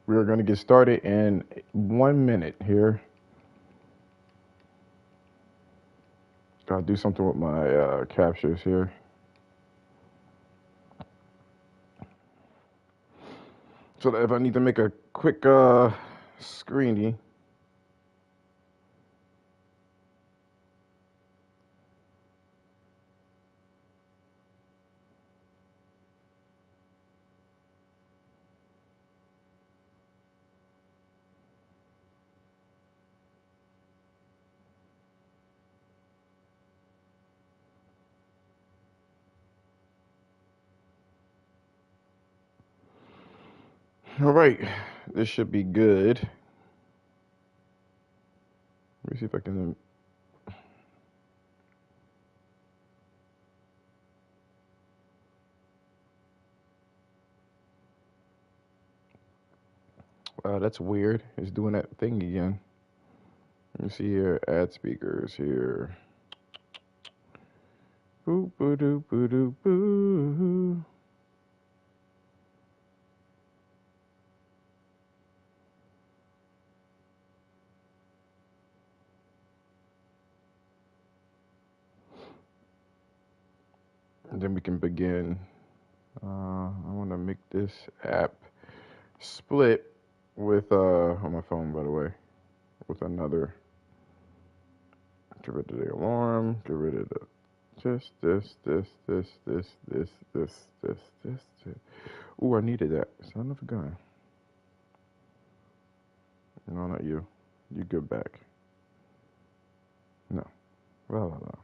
We are going to get started in 1 minute here. Gotta do something with my captures here. So that if I need to make a quick screeny. All right, this should be good. Let me see if I can. Wow, that's weird. It's doing that thing again. Let me see here. Add speakers here. Boo boo doo boo doo boo. And then we can begin. I want to make this app split with on my phone, by the way, with another. Get rid of the alarm. Get rid of the this. Ooh, I needed that. Son of a gun. No, not you. You get back. No. La la la.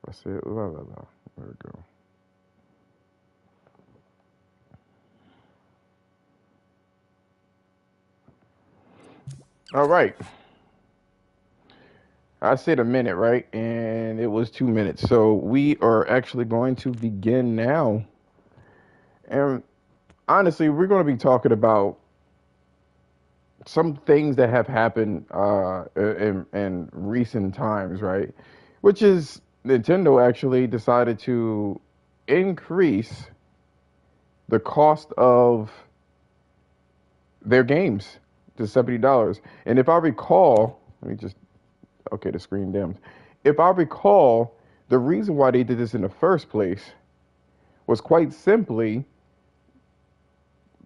I said la la la. There we go. All right. I said a minute, right? And it was 2 minutes. So we are actually going to begin now. And honestly, we're going to be talking about some things that have happened in recent times, right? Which is Nintendo actually decided to increase the cost of their games to $70. And if I recall, let me just okay, the screen dimmed. If I recall, the reason why they did this in the first place was quite simply,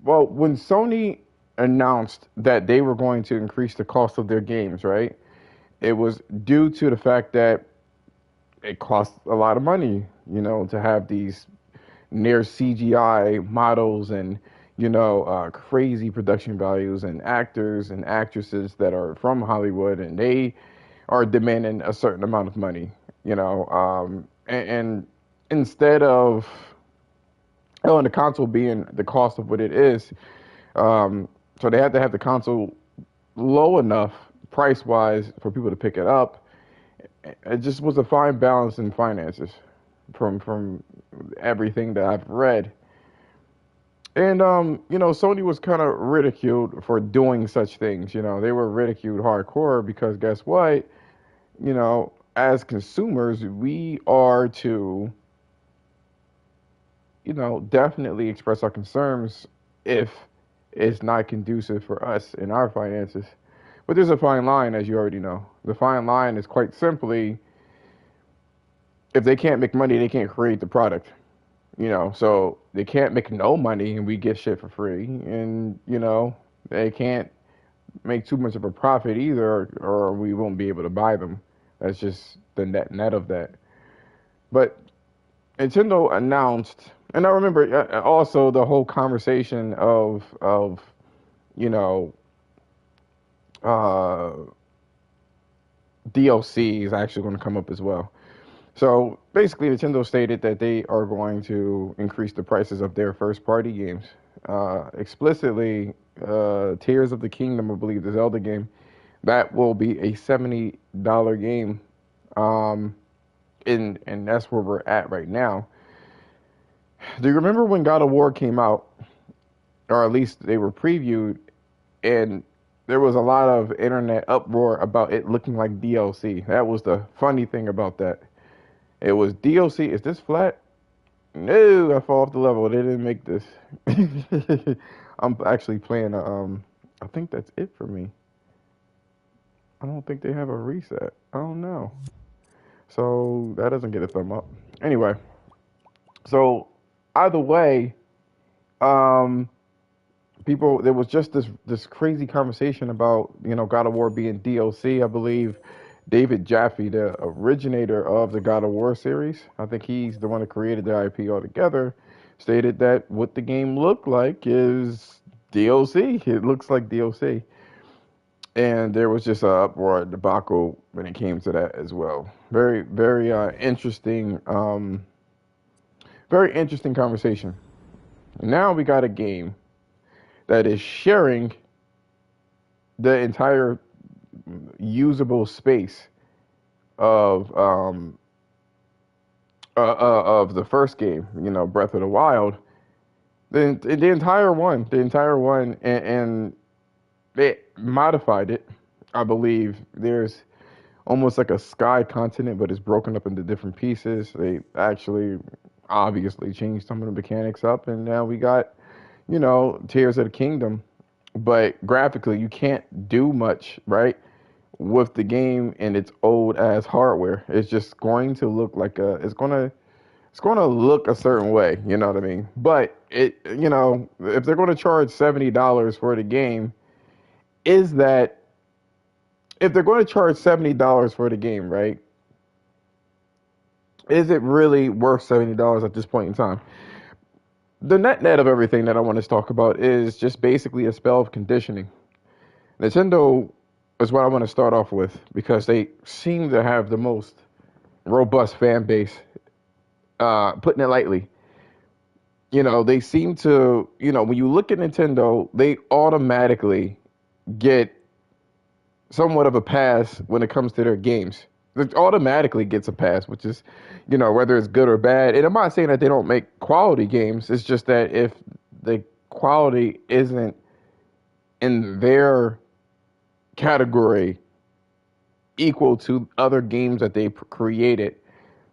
well, when Sony announced that they were going to increase the cost of their games, right? It was due to the fact that it costs a lot of money, to have these near CGI models and, crazy production values and actors and actresses that are from Hollywood and they are demanding a certain amount of money, and instead of, and the console being the cost of what it is, so they had to have the console low enough price wise for people to pick it up. It just was a fine balance in finances from everything that I've read. And Sony was kind of ridiculed for doing such things. They were ridiculed hardcore because guess what? As consumers, we are to, definitely express our concerns if it's not conducive for us in our finances. But there's a fine line, as you already know. The fine line is quite simply, if they can't make money, they can't create the product. So they can't make no money and we get shit for free. And, they can't make too much of a profit either, or we won't be able to buy them. That's just the net of that. But Nintendo announced, and I remember also the whole conversation of you know uh, DLC is actually going to come up as well. So basically, Nintendo stated that they are going to increase the prices of their first party games. Explicitly, Tears of the Kingdom, I believe, the Zelda game, that will be a $70 game. Um, and that's where we're at right now. Do you remember when God of War came out, or at least they were previewed, and there was a lot of internet uproar about it looking like DLC? That was the funny thing about that. It was DLC. Is this flat? No, I fall off the level. They didn't make this. I'm actually playing. I think that's it for me. I don't think they have a reset. I don't know. So that doesn't get a thumb up. Anyway, so either way, um, people there was just this crazy conversation about God of War being DLC. I believe David Jaffe, the originator of the God of War series, I think he's the one that created the IP altogether, stated that what the game looked like is DLC. It looks like DLC. And there was just a uproar, debacle when it came to that as well. Very, very interesting, very interesting conversation. And now we got a game that is sharing the entire usable space of of the first game, Breath of the Wild. The entire one, and they modified it. I believe there's almost like a sky continent, but it's broken up into different pieces. They actually obviously changed some of the mechanics up, and now we got, Tears of the Kingdom. But graphically, you can't do much, right? With the game and its old ass hardware, it's just going to look like it's gonna look a certain way, you know what I mean? But if they're gonna charge $70 for the game, is that if they're going to charge $70 for the game, right? Is it really worth $70 at this point in time? The net of everything that I want to talk about is just basically a spell of conditioning. Nintendo is what I want to start off with because they seem to have the most robust fan base. Putting it lightly, they seem to, when you look at Nintendo, they automatically get somewhat of a pass when it comes to their games. It automatically gets a pass, which is, whether it's good or bad. And I'm not saying that they don't make quality games. It's just that if the quality isn't in their category equal to other games that they created,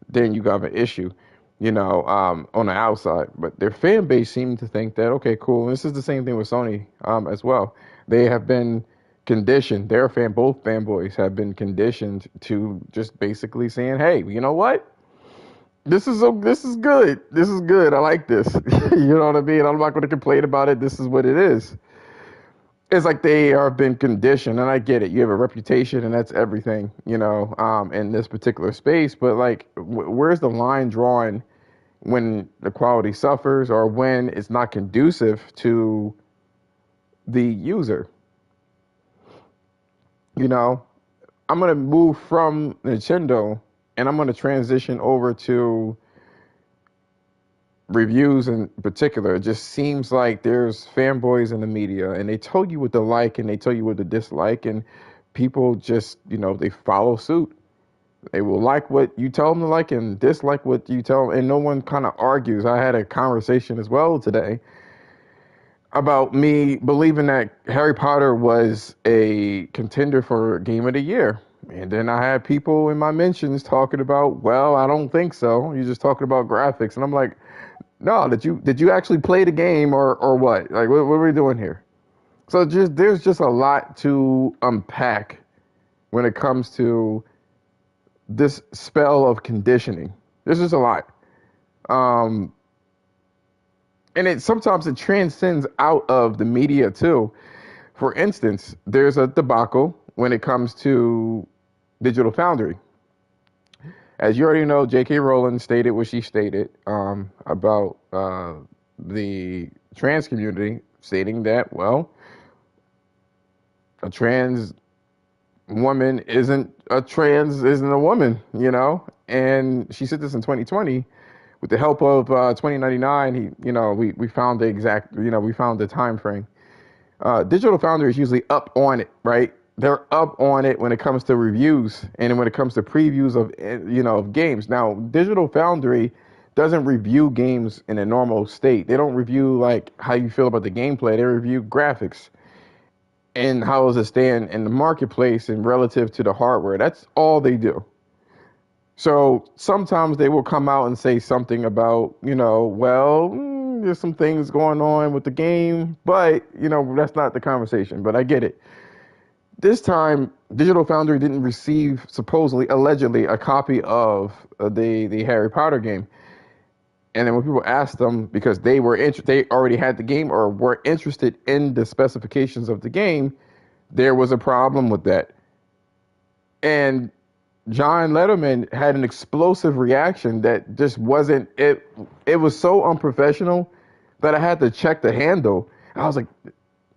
then you got an issue, on the outside. But their fan base seemed to think that, okay, cool. And this is the same thing with Sony as well. They have been conditioned, both fanboys have been conditioned to just basically saying, hey, you know what? This is good. This is good. I like this. You know what I mean? I'm not going to complain about it. This is what it is. It's like they have been conditioned, and I get it. You have a reputation, and that's everything, in this particular space. But like, where's the line drawn when the quality suffers or when it's not conducive to the user? I'm going to move from Nintendo and I'm going to transition over to reviews in particular. It just seems like there's fanboys in the media and they tell you what they like and they tell you what they dislike, and people just, they follow suit. They will like what you tell them to like and dislike what you tell them, and no one kind of argues. I had a conversation as well today about me believing that Harry Potter was a contender for Game of the Year. And then I had people in my mentions talking about, well, I don't think so. You're just talking about graphics. And I'm like, no, did you actually play the game or what? Like, what are we doing here? So there's just a lot to unpack when it comes to this spell of conditioning. There's just a lot. And sometimes it transcends out of the media too. For instance, there's a debacle when it comes to Digital Foundry. As you already know, J.K. Rowling stated what she stated about the trans community, stating that, well, a trans woman isn't a woman, and she said this in 2020. With the help of 2099, we found we found the time frame. Digital Foundry is usually up on it, right? They're up on it when it comes to reviews and when it comes to previews of games. Now, Digital Foundry doesn't review games in a normal state. They don't review like how you feel about the gameplay. They review graphics and how does it stand in the marketplace and relative to the hardware. That's all they do. So sometimes they will come out and say something about, there's some things going on with the game, but that's not the conversation. But I get it. This time, Digital Foundry didn't receive supposedly, allegedly, a copy of the Harry Potter game. And then when people asked them because they already had the game or were interested in the specifications of the game, there was a problem with that. And John Letterman had an explosive reaction that just wasn't it. It was so unprofessional that I had to check the handle. I was like,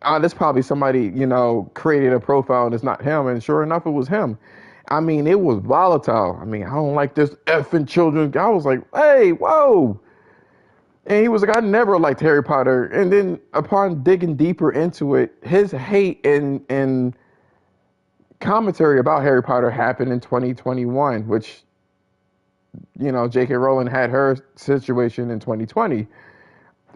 "Oh, that's probably somebody created a profile and it's not him." And sure enough, it was him. I mean, it was volatile. I mean, I don't like this effing children. I was like, "Hey, whoa!" And he was like, "I never liked Harry Potter." And then upon digging deeper into it, his hate and commentary about Harry Potter happened in 2021, which, J.K. Rowling had her situation in 2020.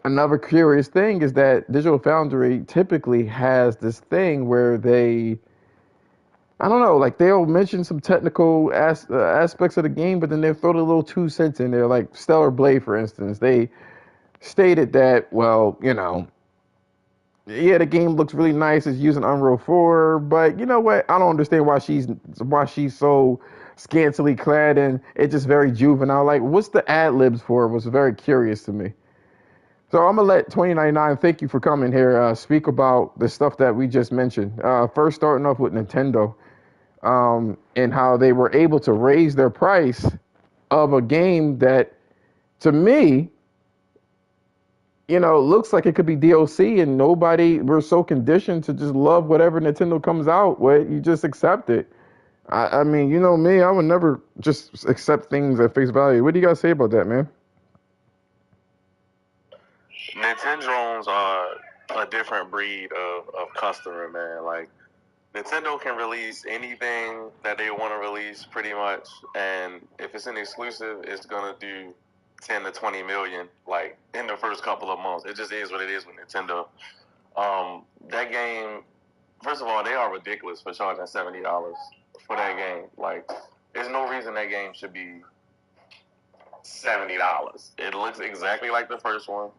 Another curious thing is that Digital Foundry typically has this thing where I don't know, like they'll mention some technical aspects of the game, but then they'll throw a little 2 cents in there. Like Stellar Blade, for instance, they stated that, well, yeah, the game looks really nice. It's using Unreal 4, but you know what? I don't understand why she's so scantily clad and it's just very juvenile. Like, what's the ad libs for? It was very curious to me. So I'm gonna let 2099. Thank you for coming here. Speak about the stuff that we just mentioned. First, starting off with Nintendo, and how they were able to raise their price of a game that, to me, looks like it could be DLC, and we're so conditioned to just love whatever Nintendo comes out with. You just accept it. I mean, you know me, I would never just accept things at face value. What do you guys say about that, man? Nintendo's are a different breed of customer, man. Like, Nintendo can release anything that they want to release pretty much, and if it's an exclusive, it's gonna do 10 to 20 million like in the first couple of months. It just is what it is with Nintendo. That game, first of all, they are ridiculous for charging $70 for that game. Like, there's no reason that game should be $70. It looks exactly like the first one.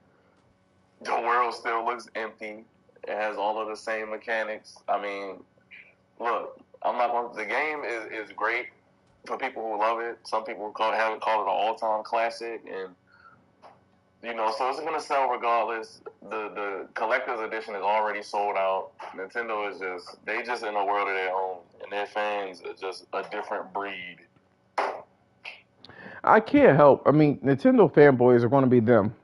The world still looks empty. It has all of the same mechanics. I mean, look, I'm not going. The game is great for people who love it. Some people have it called it an all-time classic, and so it's going to sell regardless. The collector's edition is already sold out. Nintendo is just in a world of their own, and their fans are just a different breed. I can't help. I mean, Nintendo fanboys are going to be them.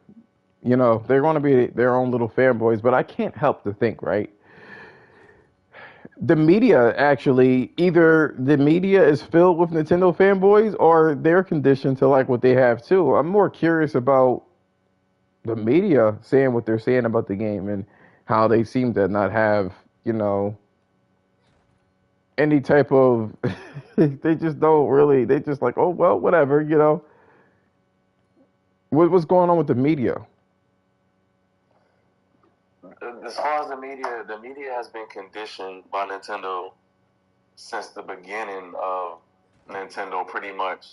They're going to be their own little fanboys, but I can't help to think, right? The media actually, either the media is filled with Nintendo fanboys or they're conditioned to like what they have too. I'm more curious about the media saying what they're saying about the game and how they seem to not have, any type of, they just don't really, they just like, oh, well, whatever, What's going on with the media? As far as the media has been conditioned by Nintendo since the beginning of Nintendo, pretty much,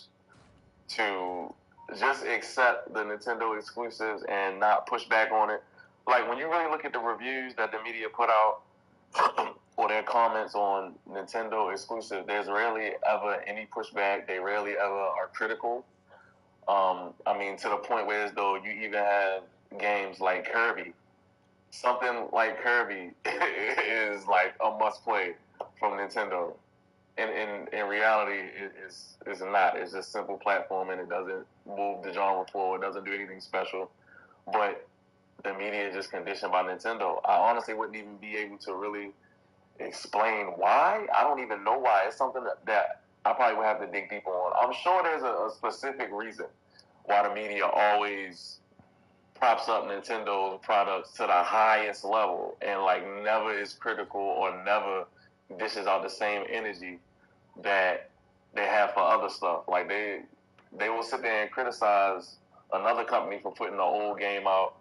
to just accept the Nintendo exclusives and not push back on it. Like, when you really look at the reviews that the media put out or their comments on Nintendo exclusive, there's rarely ever any pushback. They rarely ever are critical. I mean, to the point where as though you even have games like Kirby. Something like Kirby is like a must play from Nintendo. In reality, it's not. It's just simple platforming. It doesn't move the genre forward. It doesn't do anything special. But the media is just conditioned by Nintendo. I honestly wouldn't even be able to really explain why. I don't even know why. It's something that I probably would have to dig deeper on. I'm sure there's a specific reason why the media always props up Nintendo products to the highest level and like never is critical or never dishes out the same energy that they have for other stuff. Like they will sit there and criticize another company for putting an old game out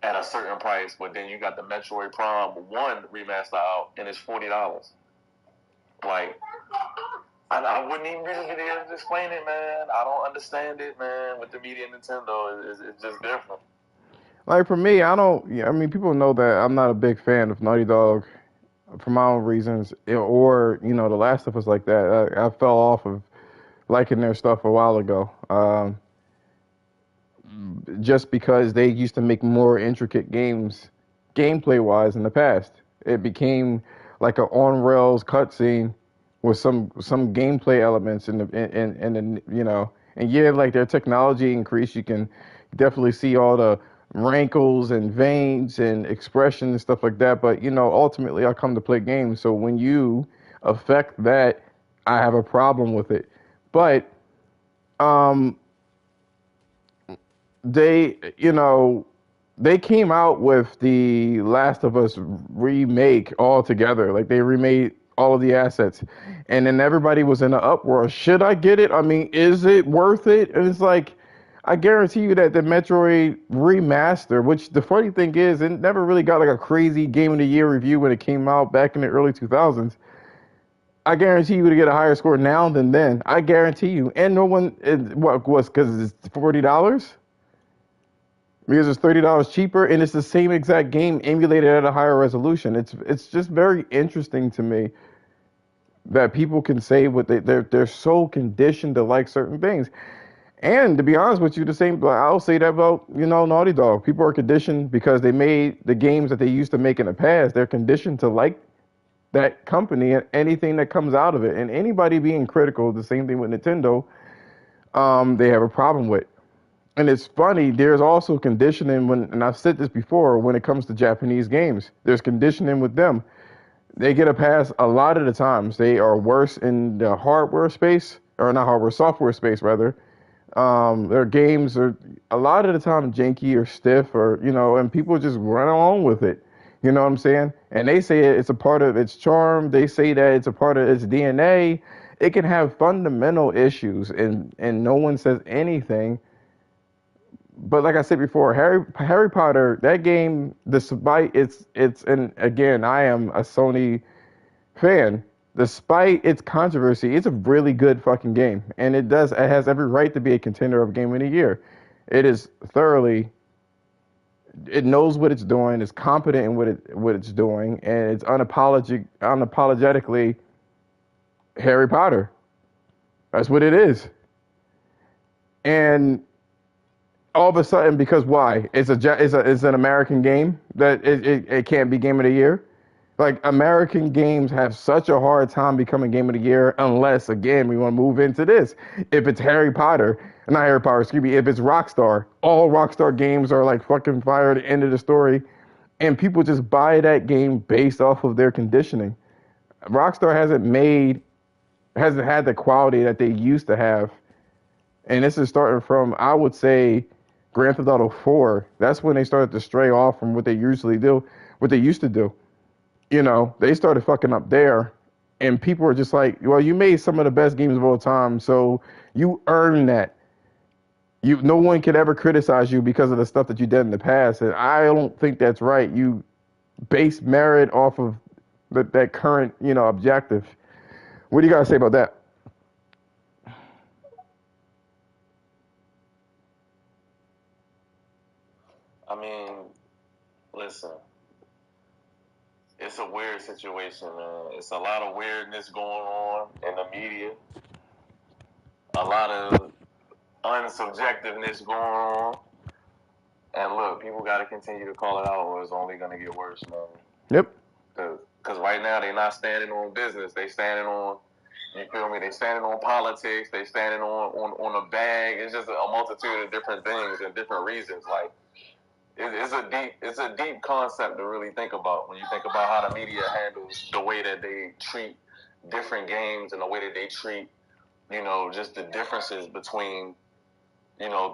at a certain price, but then you got the Metroid Prime 1 remaster out and it's $40. Like, I wouldn't even really be able to explain it, man. I don't understand it, man. With the media and Nintendo, it's just different. Like for me, I don't. Yeah, I mean, people know that I'm not a big fan of Naughty Dog for my own reasons, or The Last of Us like that. I fell off of liking their stuff a while ago, just because they used to make more intricate games, gameplay wise, in the past. It became like a on rails cutscene with some gameplay elements and yeah, like their technology increased. You can definitely see all the wrinkles and veins and expression and stuff like that. But ultimately, I come to play games. So when you affect that, I have a problem with it. But um, they, they came out with the Last of Us remake all together. Like they remade all of the assets, and then everybody was in an uproar. Should I get it? I mean, is it worth it? And it's like, I guarantee you that the Metroid remaster, which the funny thing is, it never really got like a crazy Game of the Year review when it came out back in the early 2000s. I guarantee you to get a higher score now than then. I guarantee you. And no one, what was because it's $40 because it's $30 cheaper and it's the same exact game emulated at a higher resolution. It's just very interesting to me that people can say what they're so conditioned to like certain things. And to be honest with you, the same I'll say that about Naughty Dog. People are conditioned because they made the games that they used to make in the past. They're conditioned to like that company and anything that comes out of it. And anybody being critical, the same thing with Nintendo, they have a problem with. And it's funny, there's also conditioning and I've said this before, when it comes to Japanese games, there's conditioning with them. They get a pass a lot of the times. They are worse in the hardware space, or not hardware, software space rather. Their games are a lot of the time janky or stiff, and people just run along with it. You know what I'm saying? And they say it's a part of its charm. They say that it's a part of its DNA. It can have fundamental issues, and no one says anything. But like I said before, Harry Potter, that game, despite it's and again, I am a Sony fan. Despite its controversy, it's a really good fucking game, and it has every right to be a contender of Game of the Year. It is thoroughly, it knows what it's doing, it's competent in what it's doing, and it's unapologetically Harry Potter. That's what it is. And all of a sudden, because why? It's an American game that it can't be Game of the Year. Like, American games have such a hard time becoming Game of the Year unless, again, we want to move into this. If it's Harry Potter, not Harry Potter, excuse me, if it's Rockstar, all Rockstar games are like fucking fire at the end of the story, and people just buy that game based off of their conditioning. Rockstar hasn't had the quality that they used to have, and this is starting from, I would say, Grand Theft Auto 4. That's when they started to stray off from what they used to do. They started fucking up there, and people are just like, well, you made some of the best games of all time, so you earn that. No one could ever criticize you because of the stuff that you did in the past, and I don't think that's right. You base merit off of that current, objective. What do you got to say about that? I mean, listen, it's a weird situation, man. It's a lot of weirdness going on in the media, a lot of unsubjectiveness going on. And look, people got to continue to call it out, or it's only going to get worse, man. Yep. Because right now they're not standing on business. They standing on, you feel me? They standing on politics. They standing on a bag. It's just a multitude of different things and different reasons. Like, it's a deep concept to really think about when you think about how the media handles the way that they treat different games and the way that they treat, just the differences between,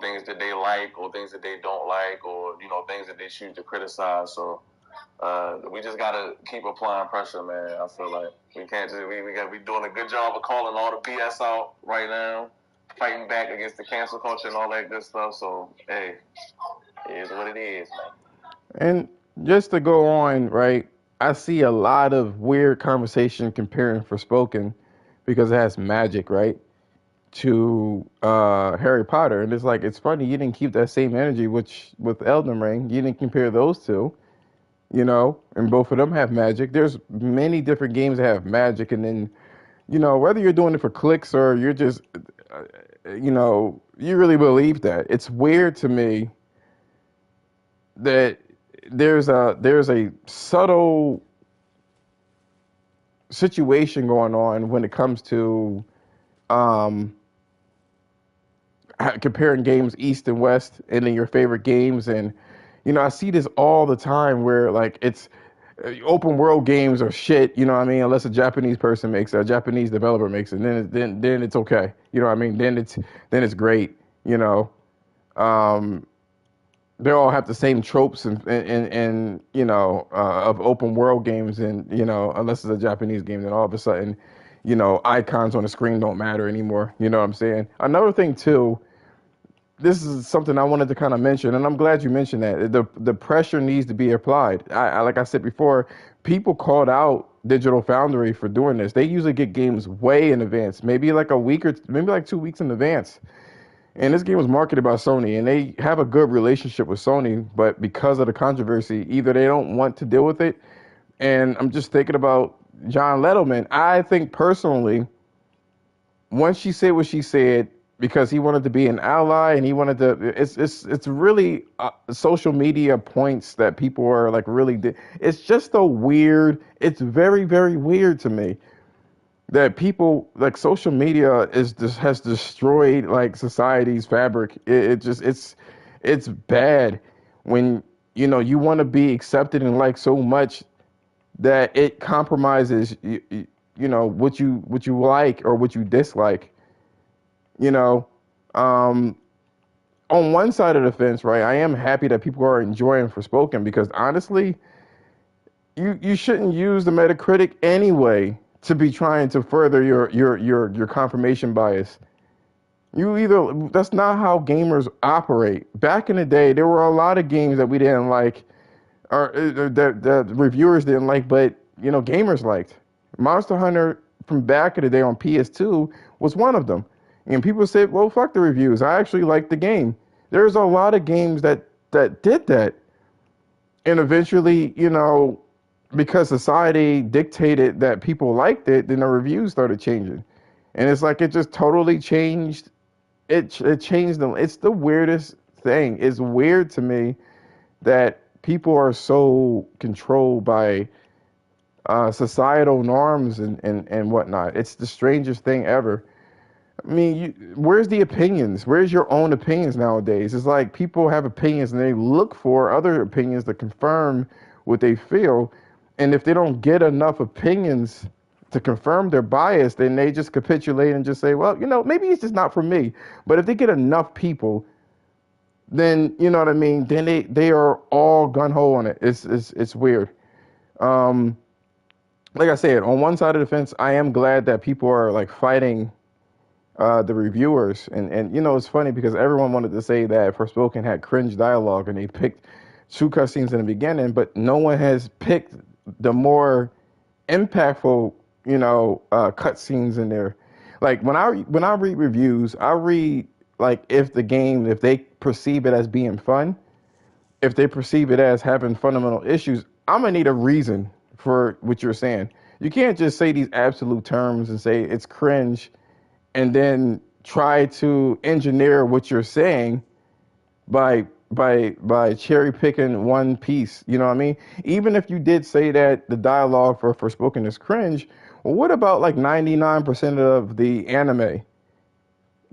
things that they like or things that they don't like, or things that they choose to criticize. So we just gotta keep applying pressure, man. I feel like we can't just we doing a good job of calling all the BS out right now, fighting back against the cancel culture and all that good stuff. So hey, it is what it is, man. And just to go on, right, I see a lot of weird conversation comparing Forspoken because it has magic, right, to Harry Potter, and it's like it's funny you didn't keep that same energy, which with Elden Ring you didn't compare those two, and both of them have magic. There's many different games that have magic, and then whether you're doing it for clicks or you're just, you really believe that. It's weird to me that there's a subtle situation going on when it comes to um, comparing games East and West, and then your favorite games, and I see this all the time where like it's open world games are shit, you know what I mean? Unless a Japanese person makes it, a Japanese developer makes it, then it's okay, you know what I mean? Then it's great, you know. Um, they all have the same tropes and of open world games, and unless it's a Japanese game, then all of a sudden, icons on the screen don't matter anymore. You know what I'm saying? Another thing too, this is something I wanted to kind of mention, and I'm glad you mentioned that. The pressure needs to be applied. Like I said before, people called out Digital Foundry for doing this. They usually get games way in advance, maybe like a week or maybe like 2 weeks in advance. And this game was marketed by Sony, and they have a good relationship with Sony, but because of the controversy, either they don't want to deal with it. And I'm just thinking about John Letterman. I think personally, once she said what she said, because he wanted to be an ally and he wanted to, it's really social media points that people are like really. It's just so weird. It's very very weird to me that people like social media is just has destroyed like society's fabric. It just it's bad when you want to be accepted and liked so much that it compromises what you like or what you dislike. You know, um, on one side of the fence, right? I am happy that people are enjoying Forspoken because honestly, you shouldn't use the Metacritic anyway to be trying to further your confirmation bias. That's not how gamers operate. Back in the day, there were a lot of games that we didn't like, or that reviewers didn't like, but gamers liked. Monster Hunter from back in the day on PS2 was one of them, and people said, "Well, fuck the reviews. I actually liked the game." There's a lot of games that did that, and eventually, because society dictated that people liked it, then the reviews started changing, and it's like it just totally changed. It changed them. It's the weirdest thing. It's weird to me that people are so controlled by societal norms and whatnot. It's the strangest thing ever. I mean, where's the opinions? Where's your own opinions nowadays? It's like people have opinions and they look for other opinions to confirm what they feel. And if they don't get enough opinions to confirm their bias, then they just capitulate and just say, well, maybe it's just not for me. But if they get enough people, then you know what I mean. Then they are all gun ho on it. It's weird. Um, like I said, on one side of the fence, I am glad that people are like fighting the reviewers, and it's funny because everyone wanted to say that Forspoken had cringe dialogue, and they picked two cutscenes in the beginning, but no one has picked the more impactful, cutscenes in there. Like when I read reviews, I read like if they perceive it as being fun, if they perceive it as having fundamental issues, I'm gonna need a reason for what you're saying. You can't just say these absolute terms and say it's cringe and then try to engineer what you're saying by cherry picking one piece. You know what I mean? Even if you did say that the dialogue for Forspoken is cringe, well, what about like 99% of the anime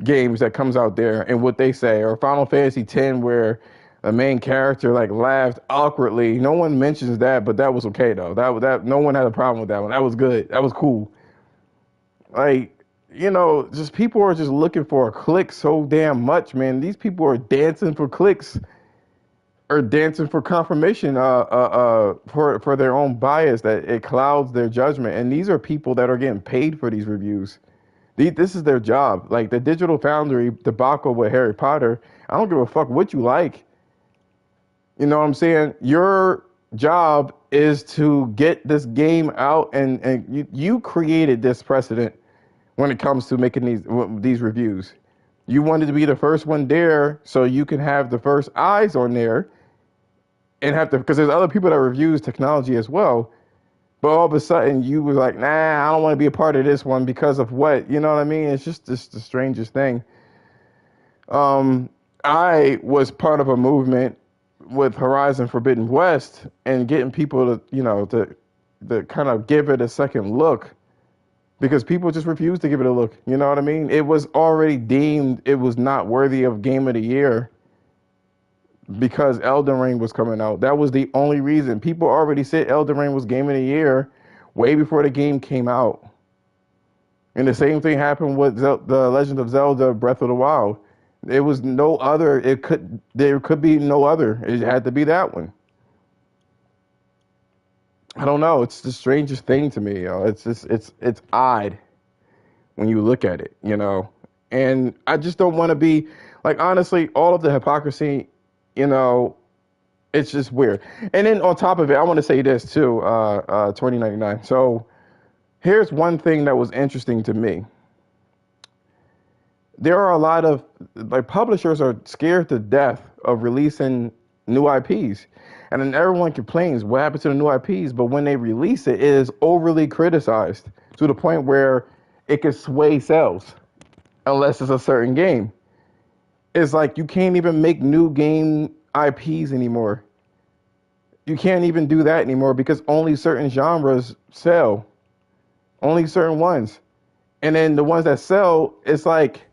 games that comes out there and what they say, or Final Fantasy X where the main character like laughed awkwardly? No one mentions that, but that was okay though. That no one had a problem with that one. That was good. That was cool. Like, just people are just looking for a click so damn much, man. These people are dancing for clicks or dancing for confirmation, for their own bias that it clouds their judgment. And these are people that are getting paid for these reviews. This is their job. Like the Digital Foundry debacle with Harry Potter, I don't give a fuck what you like. You know what I'm saying? Your job is to get this game out, and you created this precedent when it comes to making these reviews. You wanted to be the first one there so you can have the first eyes on there and have to, because there's other people that reviews technology as well. But all of a sudden you were like, nah, I don't want to be a part of this one because of what, you know what I mean? It's just the strangest thing. Um, I was part of a movement with Horizon Forbidden West and getting people to, to kind of give it a second look because people just refused to give it a look. You know what I mean? It was already deemed it was not worthy of Game of the Year because Elden Ring was coming out. That was the only reason. People already said Elden Ring was Game of the Year way before the game came out. And the same thing happened with the Legend of Zelda Breath of the Wild. There was no other. There could be no other. It had to be that one. I don't know. It's the strangest thing to me. It's just it's odd when you look at it, And I just don't want to be like honestly, all of the hypocrisy, you know, it's just weird. And then on top of it, I want to say this too. 2099. So here's one thing that was interesting to me. There are a lot of like publishers are scared to death of releasing new IPs. And then everyone complains what happened to the new IPs, but when they release it, it is overly criticized to the point where it can sway sales unless it's a certain game. It's like you can't even make new game IPs anymore. You can't even do that anymore because only certain genres sell, only certain ones. And then the ones that sell, it's like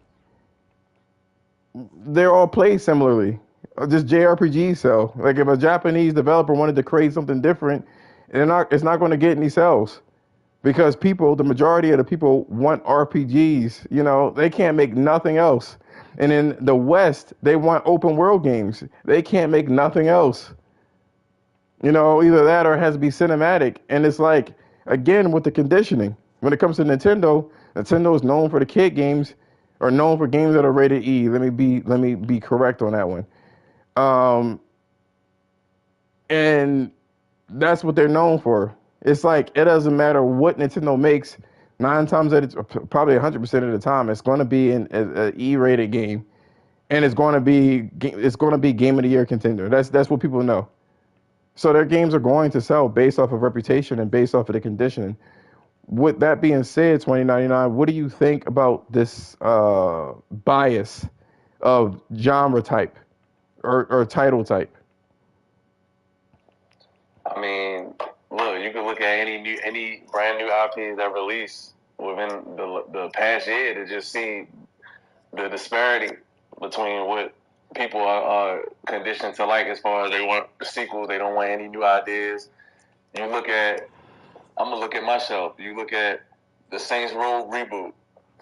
they're all played similarly. Just JRPGs sell. Like if a Japanese developer wanted to create something different, it's not going to get any sales because the majority of the people want RPGs. They can't make nothing else. And in the West, they want open world games. They can't make nothing else. Either that or it has to be cinematic. And it's like, again, with the conditioning. When it comes to Nintendo, Nintendo is known for the kid games or known for games that are rated E. Let me be correct on that one. And that's what they're known for. It's like it doesn't matter what Nintendo makes. 9 times out of probably 100% of the time, it's going to be an E-rated game, and it's going to be Game of the Year contender. That's what people know. So their games are going to sell based off of reputation and based off of the conditioning. With that being said, 2099, what do you think about this bias of genre type or title type? I mean, look, you can look at any brand new IP that released within the past year to just see the disparity between what people are conditioned to like as far as they want the sequels, they don't want any new ideas. I'm gonna look at myself. You look at the Saints Row reboot,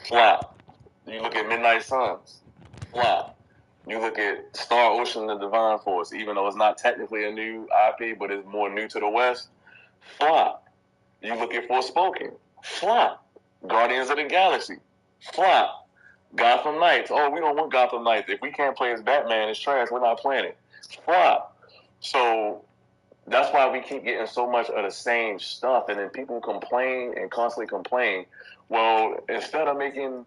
flop. You look at Midnight Suns, flop. You look at Star Ocean and Divine Force, even though it's not technically a new IP, but it's more new to the West, flop. You look at Forspoken, flop. Guardians of the Galaxy, flop. Gotham Knights. Oh, we don't want Gotham Knights. If we can't play as Batman, it's trash. We're not playing it. Flop. So that's why we keep getting so much of the same stuff, and then people complain and constantly complain. Well, instead of making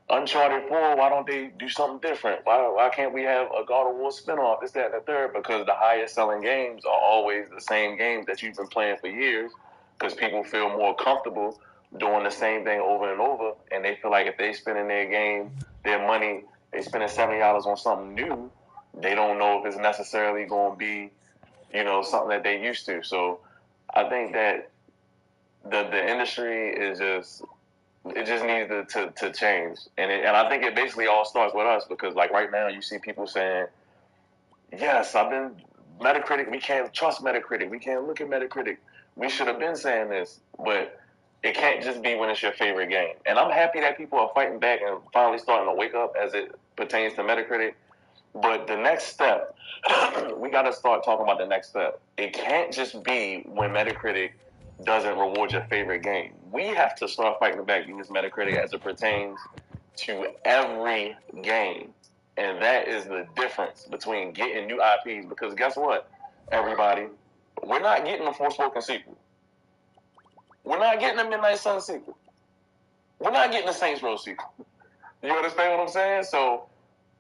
Uncharted 4, why don't they do something different? Why can't we have a God of War spinoff? This, that, and the third. Because the highest selling games are always the same games that you've been playing for years. Because people feel more comfortable doing the same thing over and over, and they feel like if they spend in their game, their money, they spending $70 on something new, they don't know if it's necessarily going to be, something that they used to. So I think that the industry is just it just needs to change, and I think it basically all starts with us because like right now you see people saying, yes, I've been Metacritic. We can't trust Metacritic. We can't look at Metacritic. We should have been saying this, but it can't just be when it's your favorite game. And I'm happy that people are fighting back and finally starting to wake up as it pertains to Metacritic. But the next step, we got to start talking about the next step. It can't just be when Metacritic doesn't reward your favorite game. We have to start fighting back against Metacritic as it pertains to every game. And that is the difference between getting new IPs. Because guess what, everybody? We're not getting a Forspoken sequel. We're not getting a Midnight Sun sequel. We're not getting the Saints Row sequel. You understand what I'm saying? So,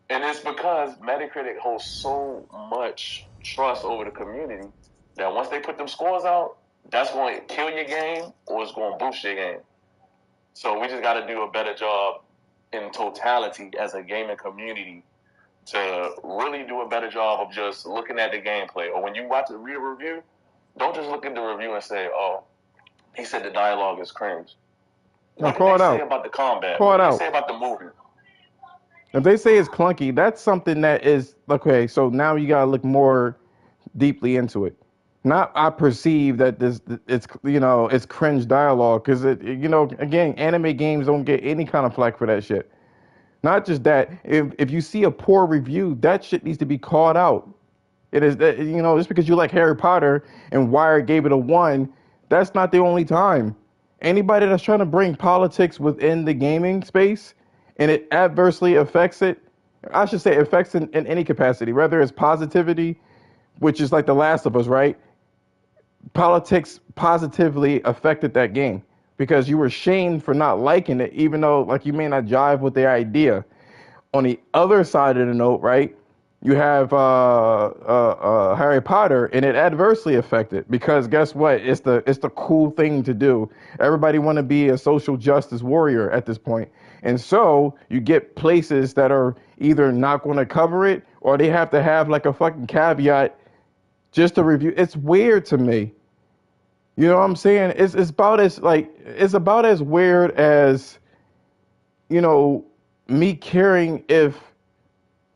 and it's because Metacritic holds so much trust over the community that once they put them scores out, that's going to kill your game or it's going to boost your game. So we just got to do a better job in totality as a gaming community to really do a better job of just looking at the gameplay. Or when you watch a real review, don't just look at the review and say, "Oh, he said the dialogue is cringe." What did they say about the combat? What did they say about the movement? If they say it's clunky, that's something that is okay. So now you gotta look more deeply into it. Not I perceive that it's cringe dialogue because again anime games don't get any kind of flack for that shit. Not just that, if you see a poor review, that shit needs to be called out. It is that just because you like Harry Potter and Wired gave it a 1, that's not the only time. Anybody that's trying to bring politics within the gaming space and it adversely affects it, I should say affects in any capacity, whether it's positivity, which is like The Last of Us, right? Politics positively affected that game because you were shamed for not liking it, even though like you may not jive with the idea. On the other side of the note, right, you have Harry Potter, and it adversely affected because guess what? It's the cool thing to do. Everybody want to be a social justice warrior at this point, and so you get places that are either not going to cover it or they have to have like a fucking caveat just to review. It's weird to me. You know what I'm saying? It's about as weird as me caring if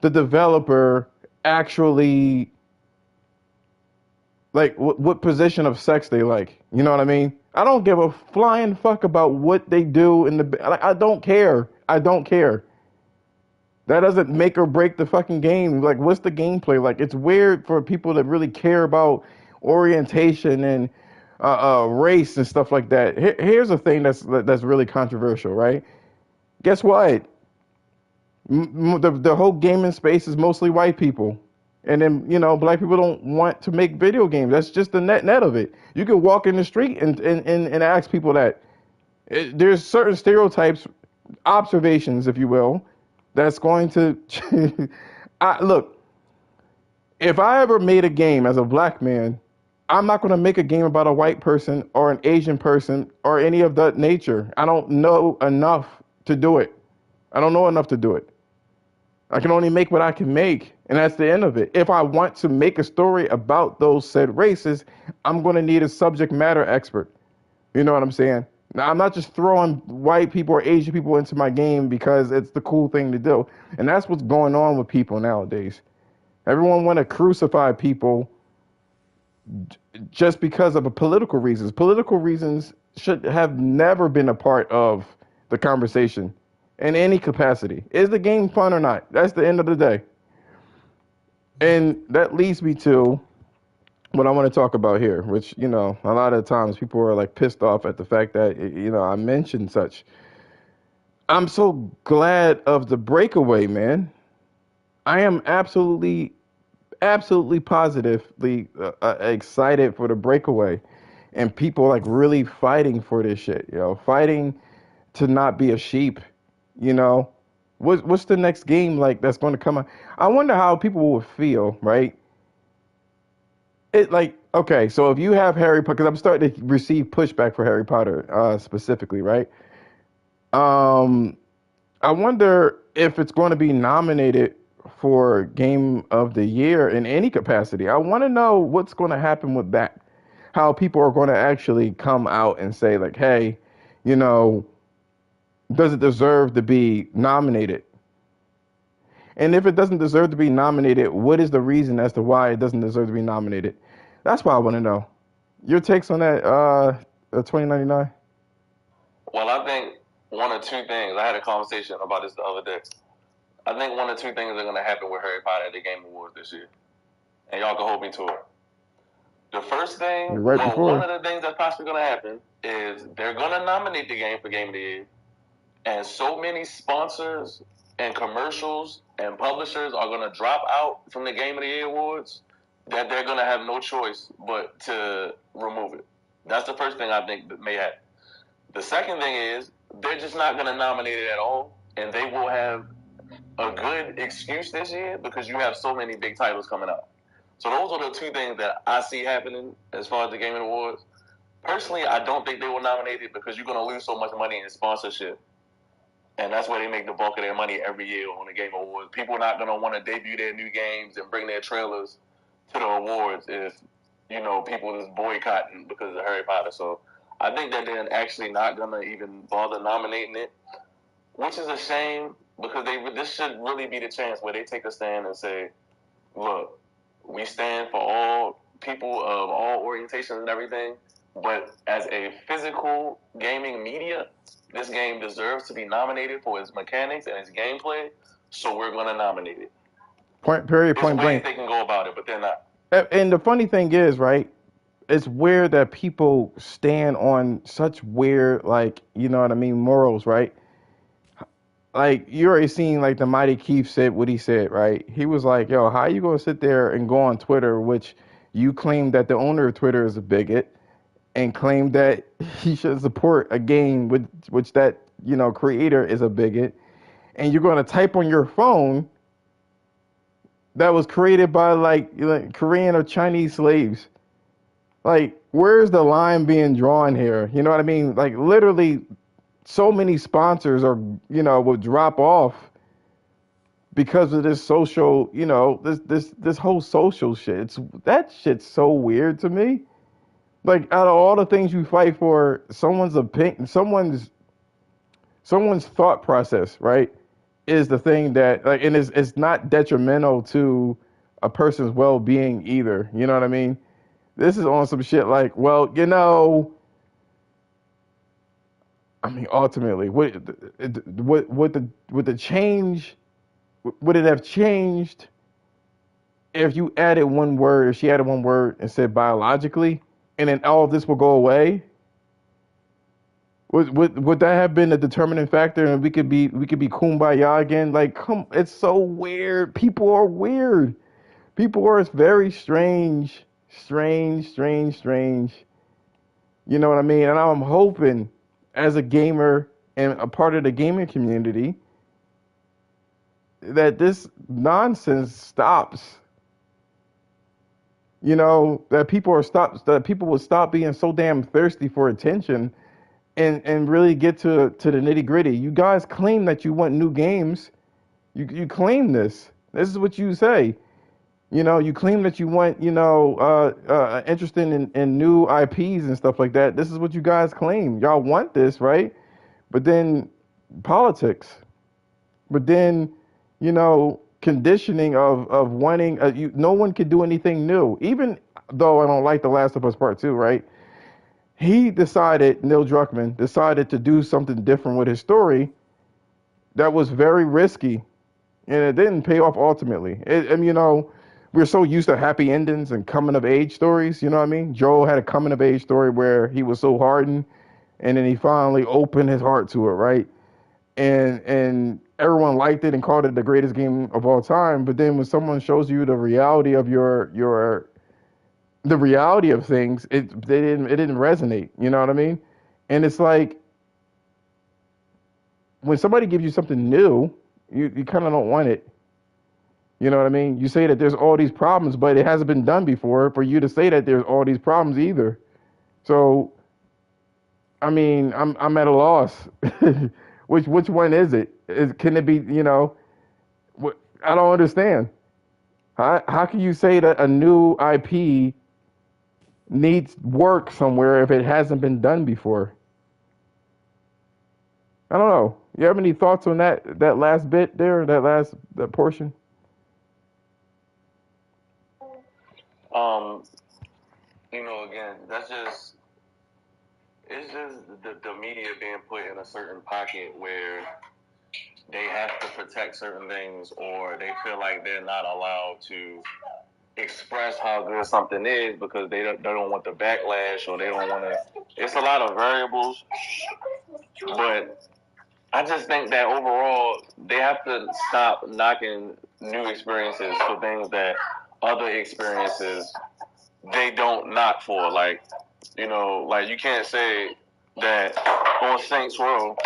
the developer actually like what position of sex they like. You know what I mean? I don't give a flying fuck about what they do in the. I don't care. I don't care. That doesn't make or break the fucking game. Like, what's the gameplay like? It's weird for people that really care about orientation and race and stuff like that. Here's a thing that's really controversial, right? Guess what? The whole gaming space is mostly white people. And then, black people don't want to make video games. That's just the net of it. You can walk in the street and ask people that. There's certain stereotypes, observations, if you will, that's going to. Look, if I ever made a game as a black man, I'm not going to make a game about a white person or an Asian person or any of that nature. I don't know enough to do it. I don't know enough to do it. I can only make what I can make, and that's the end of it. If I want to make a story about those said races, I'm going to need a subject matter expert. You know what I'm saying? Now, I'm not just throwing white people or Asian people into my game because it's the cool thing to do. And that's what's going on with people nowadays. Everyone want to crucify people just because of political reasons. Political reasons should have never been a part of the conversation in any capacity. Is the game fun or not? That's the end of the day. And that leads me to what I want to talk about here, which, a lot of times people are like pissed off at the fact that, I mentioned such. I'm so glad of the breakaway, man. I am absolutely positively excited for the breakaway and people like really fighting for this shit, fighting to not be a sheep, what's the next game like that's going to come out? I wonder how people will feel, right? It like, okay, so if you have Harry Potter, because I'm starting to receive pushback for Harry Potter specifically, right? I wonder if it's going to be nominated for Game of the Year in any capacity. I want to know what's going to happen with that. How people are going to actually come out and say like, hey, does it deserve to be nominated? And if it doesn't deserve to be nominated, what is the reason as to why it doesn't deserve to be nominated? That's what I want to know. Your takes on that 2099? Well, I think one or two things. I had a conversation about this the other day. I think one or two things are going to happen with Harry Potter at the Game Awards this year. And y'all can hold me to it. The first thing, one of the things that's possibly going to happen is they're going to nominate the game for Game of the Year. And so many sponsors and commercials and publishers are going to drop out from the Game of the Year awards that they're going to have no choice but to remove it. That's the first thing I think that may happen. The second thing is they're just not going to nominate it at all, and they will have a good excuse this year because you have so many big titles coming out. So those are the two things that I see happening as far as the Gaming Awards. Personally, I don't think they will nominate it because you're going to lose so much money in sponsorship. And that's where they make the bulk of their money every year on the Game Awards. People are not going to want to debut their new games and bring their trailers to the awards if, people is boycotting because of Harry Potter. So I think that they're actually not going to even bother nominating it, which is a shame because this should really be the chance where they take a stand and say, look, we stand for all people of all orientations and everything, but as a physical gaming media, this game deserves to be nominated for its mechanics and its gameplay, so we're going to nominate it. Point There's blank. ways they can go about it, but they're not. And the funny thing is, right, it's weird that people stand on such weird, like, you know what I mean, morals, right? Like, you already seen, like, the Mighty Keith said what he said, right? He was like, yo, how you going to sit there and go on Twitter, which you claim that the owner of Twitter is a bigot, and claim that he should support a game with which that, creator is a bigot, and you're going to type on your phone that was created by, like Korean or Chinese slaves. Like, where's the line being drawn here? You know what I mean? Like, literally, so many sponsors are, will drop off because of this social, this whole social shit. That shit's so weird to me. Like, out of all the things you fight for, someone's opinion, someone's thought process, right, is the thing that, like, and it's not detrimental to a person's well-being either. You know what I mean? This is on some shit like, well, I mean, ultimately, would the change, would it have changed if you added one word, if she added one word and said biologically, and then all of this will go away? Would that have been a determining factor, and we could be kumbaya again? Like, it's so weird. People are weird. People are very strange. You know what I mean? And I'm hoping, as a gamer and a part of the gaming community, that this nonsense stops. That people will stop being so damn thirsty for attention and really get to the nitty gritty. You guys claim that you want new games. You claim this. This is what you say. You claim that you want, interested in new IPs and stuff like that. This is what you guys claim. Y'all want this, right? But then politics. But then, conditioning of wanting, no one could do anything new. Even though I don't like The Last of Us Part 2, right? Neil Druckmann decided to do something different with his story that was very risky, and it didn't pay off ultimately. We're so used to happy endings and coming of age stories, you know what I mean? Joel had a coming of age story where he was so hardened, and then he finally opened his heart to it, right? And everyone liked it and called it the greatest game of all time. But then when someone shows you the reality of the reality of things, it didn't resonate. You know what I mean? And it's like, when somebody gives you something new, you kind of don't want it. You know what I mean? You say that there's all these problems, but it hasn't been done before for you to say that there's all these problems either. So, I mean, I'm at a loss. Which one is it? Can it be? I don't understand. How can you say that a new IP needs work somewhere if it hasn't been done before? I don't know. You have any thoughts on that last bit there, that portion? Again, it's just the media being put in a certain pocket where they have to protect certain things, or they feel like they're not allowed to express how good something is because they don't want the backlash, or they don't want to. It's a lot of variables, but I just think that overall they have to stop knocking new experiences for things that other experiences they don't knock for. Like you can't say that on Saints Row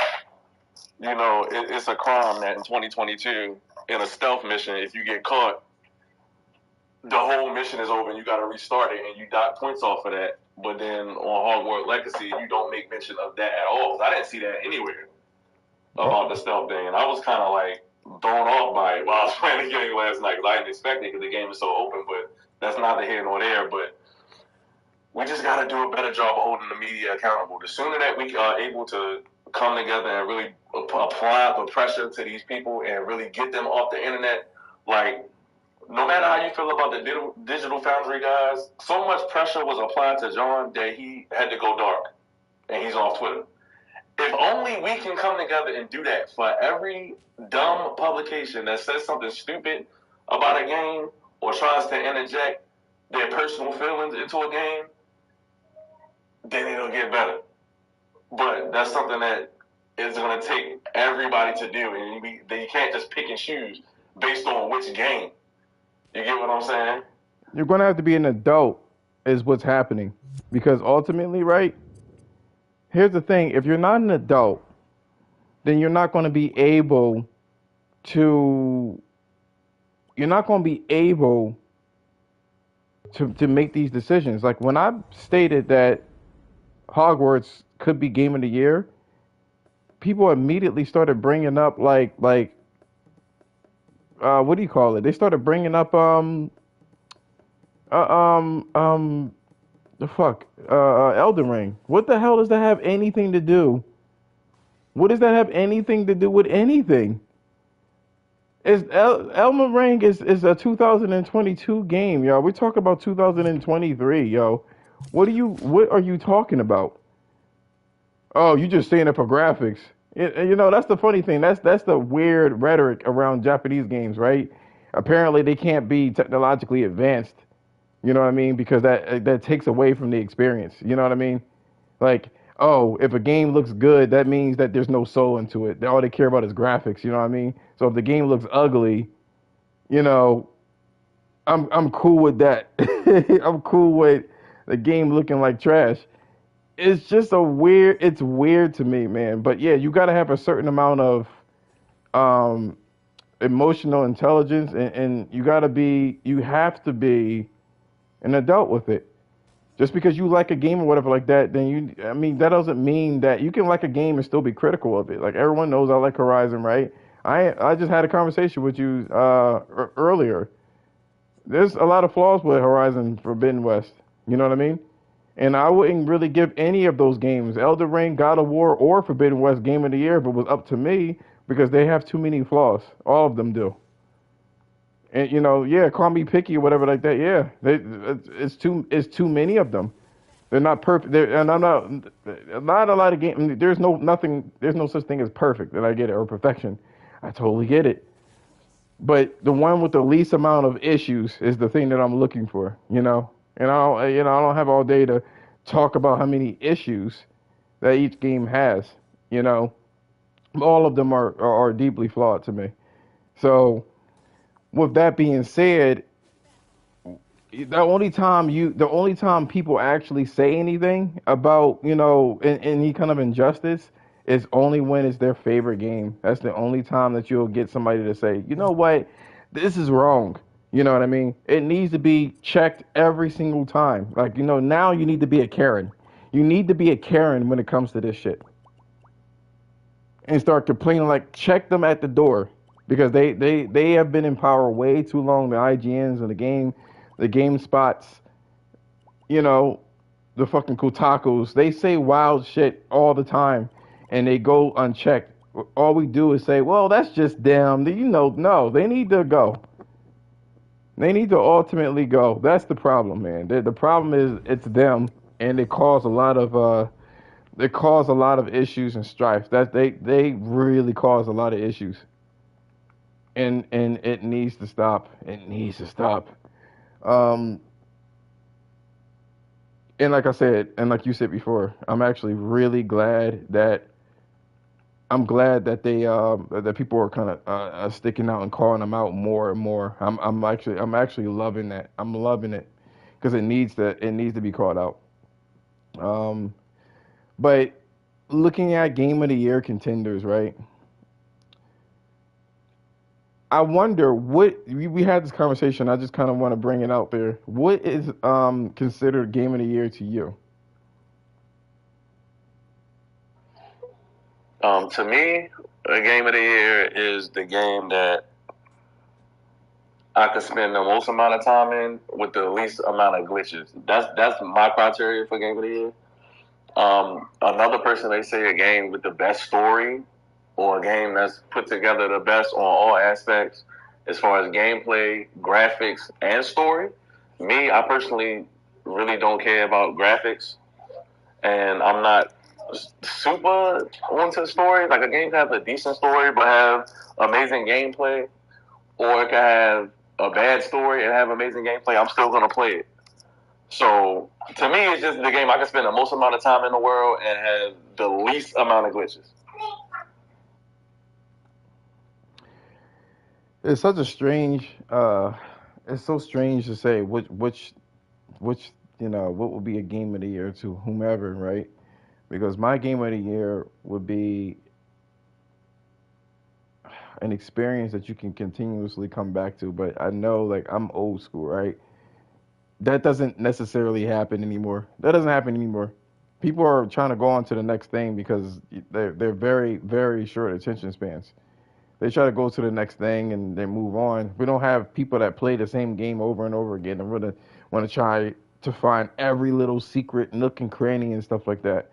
it's a crime that in 2022 in a stealth mission, if you get caught, the whole mission is over and you got to restart it and you dock points off of that. But then on Hogwarts Legacy, you don't make mention of that at all. I didn't see that anywhere about the stealth thing, and I was kind of like thrown off by it while I was playing the game last night because I didn't expect it because the game is so open. But that's neither here nor there. But we just got to do a better job of holding the media accountable. The sooner that we are able to come together and really apply the pressure to these people and really get them off the internet, like, no matter how you feel about the Digital Foundry guys, so much pressure was applied to John that he had to go dark, and he's off Twitter. If only we can come together and do that for every dumb publication that says something stupid about a game or tries to interject their personal feelings into a game, then it'll get better. But that's something that is going to take everybody to do, and you can't just pick and choose based on which game. You get what I'm saying? You're going to have to be an adult, is what's happening. Because ultimately, right? Here's the thing. If you're not an adult, then you're not going to be able to. You're not going to be able to make these decisions. Like when I stated that Hogwarts could be Game of the Year, people immediately started bringing up like what do you call it? They started bringing up Elden Ring. What the hell does that have anything to do? What does that have anything to do with anything? Elden Ring is a 2022 game, yo. We're talking about 2023, yo. What are you talking about? Oh, you just saying it for graphics. That's the funny thing. That's the weird rhetoric around Japanese games, right? Apparently they can't be technologically advanced. You know what I mean? Because that takes away from the experience. You know what I mean? Like, oh, if a game looks good, that means that there's no soul into it. All they care about is graphics. You know what I mean? So if the game looks ugly, I'm cool with that. I'm cool with the game looking like trash. It's just it's weird to me, man. But yeah, you got to have a certain amount of emotional intelligence, and you have to be an adult with it. Just because you like a game or whatever like that, then that doesn't mean that you can like a game and still be critical of it. Like everyone knows I like Horizon, right? I just had a conversation with you earlier. There's a lot of flaws with Horizon Forbidden West. You know what I mean? And I wouldn't really give any of those games, Elden Ring, God of War, or Forbidden West, Game of the Year if it was up to me, because they have too many flaws. All of them do. And call me picky or whatever like that. Yeah, it's too many of them. They're not perfect. And I'm not a lot of games. There's no such thing as perfect, that I get it, or perfection. I totally get it. But the one with the least amount of issues is the thing that I'm looking for. And I don't have all day to talk about how many issues that each game has. All of them are deeply flawed to me. So, with that being said, the only time people actually say anything about any kind of injustice is only when it's their favorite game. That's the only time that you'll get somebody to say, you know what, this is wrong. You know what I mean? It needs to be checked every single time. Like, now you need to be a Karen. You need to be a Karen when it comes to this shit. And start complaining, like, check them at the door. Because they have been in power way too long, the IGNs and the GameSpots, the fucking Kotakus. They say wild shit all the time, and they go unchecked. All we do is say, well, that's just them. No, they need to go. They need to ultimately go. That's the problem, man. The problem is it's them, and they cause a lot of issues and strife. That they really cause a lot of issues, and it needs to stop. It needs to stop. And like I said, and like you said before, I'm actually really glad that they that people are kind of sticking out and calling them out more and more. I'm actually loving that. I'm loving it because it needs to be called out. But looking at Game of the Year contenders, right? I wonder what we had this conversation. I just kind of want to bring it out there. What is considered game of the year to you? To me, a game of the year is the game that I could spend the most amount of time in with the least amount of glitches. That's my criteria for game of the year. Another person, they say a game with the best story or a game that's put together the best on all aspects as far as gameplay, graphics, and story. Me, I personally really don't care about graphics, and I'm not super onto story. Like a game can have a decent story but have amazing gameplay, or it can have a bad story and have amazing gameplay. I'm still gonna play it. So to me, it's just the game I can spend the most amount of time in the world and have the least amount of glitches. It's such a strange. It's so strange to say which what would be a game of the year to whomever, right? Because my game of the year would be an experience that you can continuously come back to. But I know, like, I'm old school, right? That doesn't necessarily happen anymore. That doesn't happen anymore. People are trying to go on to the next thing because they're very very short attention spans. They try to go to the next thing and then move on. We don't have people that play the same game over and over again and really want to try to find every little secret nook and cranny and stuff like that.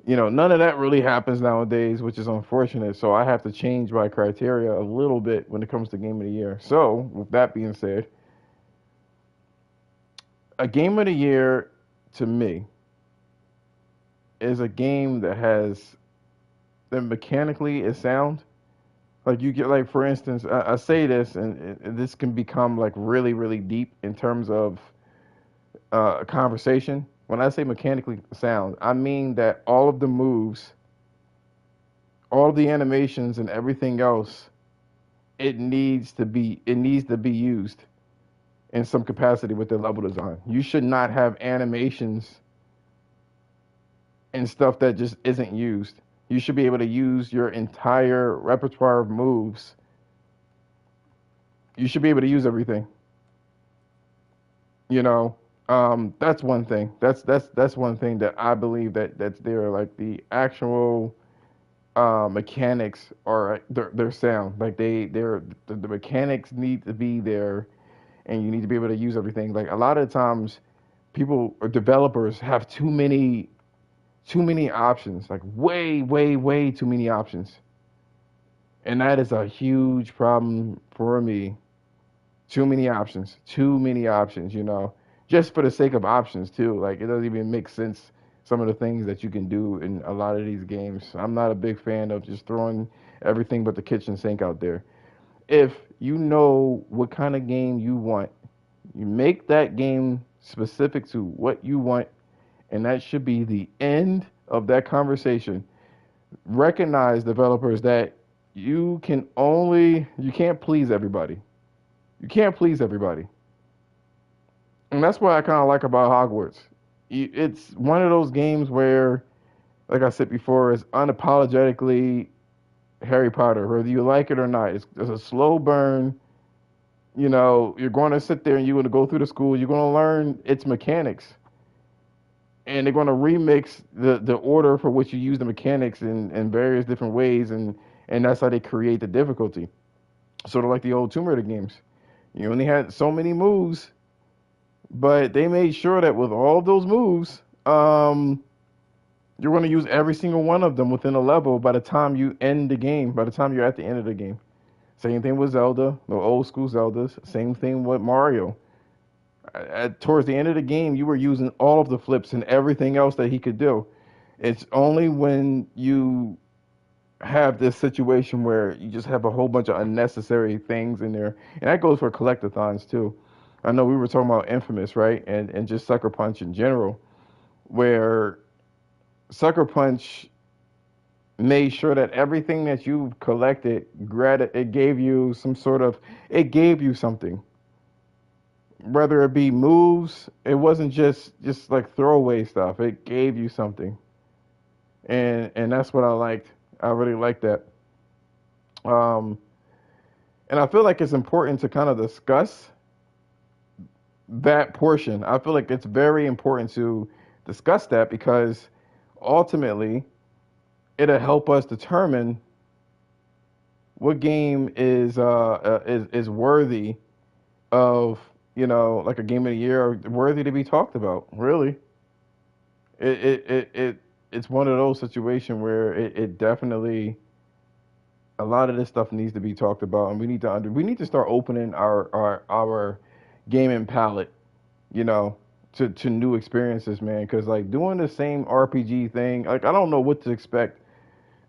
None of that really happens nowadays, which is unfortunate. So I have to change my criteria a little bit when it comes to game of the year. So, with that being said, a game of the year to me is a game that mechanically is sound. Like you get, like, for instance, I say this, and this can become like really really deep in terms of a conversation. When I say mechanically sound, I mean that all of the moves, all of the animations, and everything else, it needs to be used in some capacity with the level design. You should not have animations and stuff that just isn't used. You should be able to use your entire repertoire of moves. You should be able to use everything. You know, that's one thing. That's one thing that I believe that's there. Like the actual mechanics are they're sound. Like the mechanics need to be there, and you need to be able to use everything. Like a lot of times, people or developers have too many options. Like way way way too many options, and that is a huge problem for me. Too many options. Too many options, just for the sake of options, too. Like, it doesn't even make sense, some of the things that you can do in a lot of these games. I'm not a big fan of just throwing everything but the kitchen sink out there. If you know what kind of game you want, you make that game specific to what you want, and that should be the end of that conversation. Recognize, developers, that you can't please everybody. You can't please everybody. And that's what I kind of like about Hogwarts. It's one of those games where, like I said before, it's unapologetically Harry Potter, whether you like it or not. It's a slow burn. You're going to sit there and you're going to go through the school. You're going to learn its mechanics, and they're going to remix the order for which you use the mechanics in various different ways, and that's how they create the difficulty. Sort of like the old Tomb Raider games. You only had so many moves, but they made sure that with all of those moves, you're going to use every single one of them within a level by the time you end the game, by the time you're at the end of the game. Same thing with Zelda, the old school Zeldas. Same thing with Mario. Towards the end of the game, you were using all of the flips and everything else that he could do. It's only when you have this situation where you just have a whole bunch of unnecessary things in there, and that goes for collectathons too. I know we were talking about Infamous, right, and just Sucker Punch in general, where Sucker Punch made sure that everything that you collected, it gave you it gave you something. Whether it be moves, it wasn't just like throwaway stuff. It gave you something, and that's what I liked. I really liked that. Um, And I feel like it's important to kind of discuss that portion. I feel like it's very important to discuss that because ultimately it'll help us determine what game is worthy of, like a game of the year, or worthy to be talked about. Really, it's one of those situations where it definitely, a lot of this stuff needs to be talked about, and we need to start opening our gaming palette, you know, to new experiences, man. Because like doing the same RPG thing, like I don't know what to expect.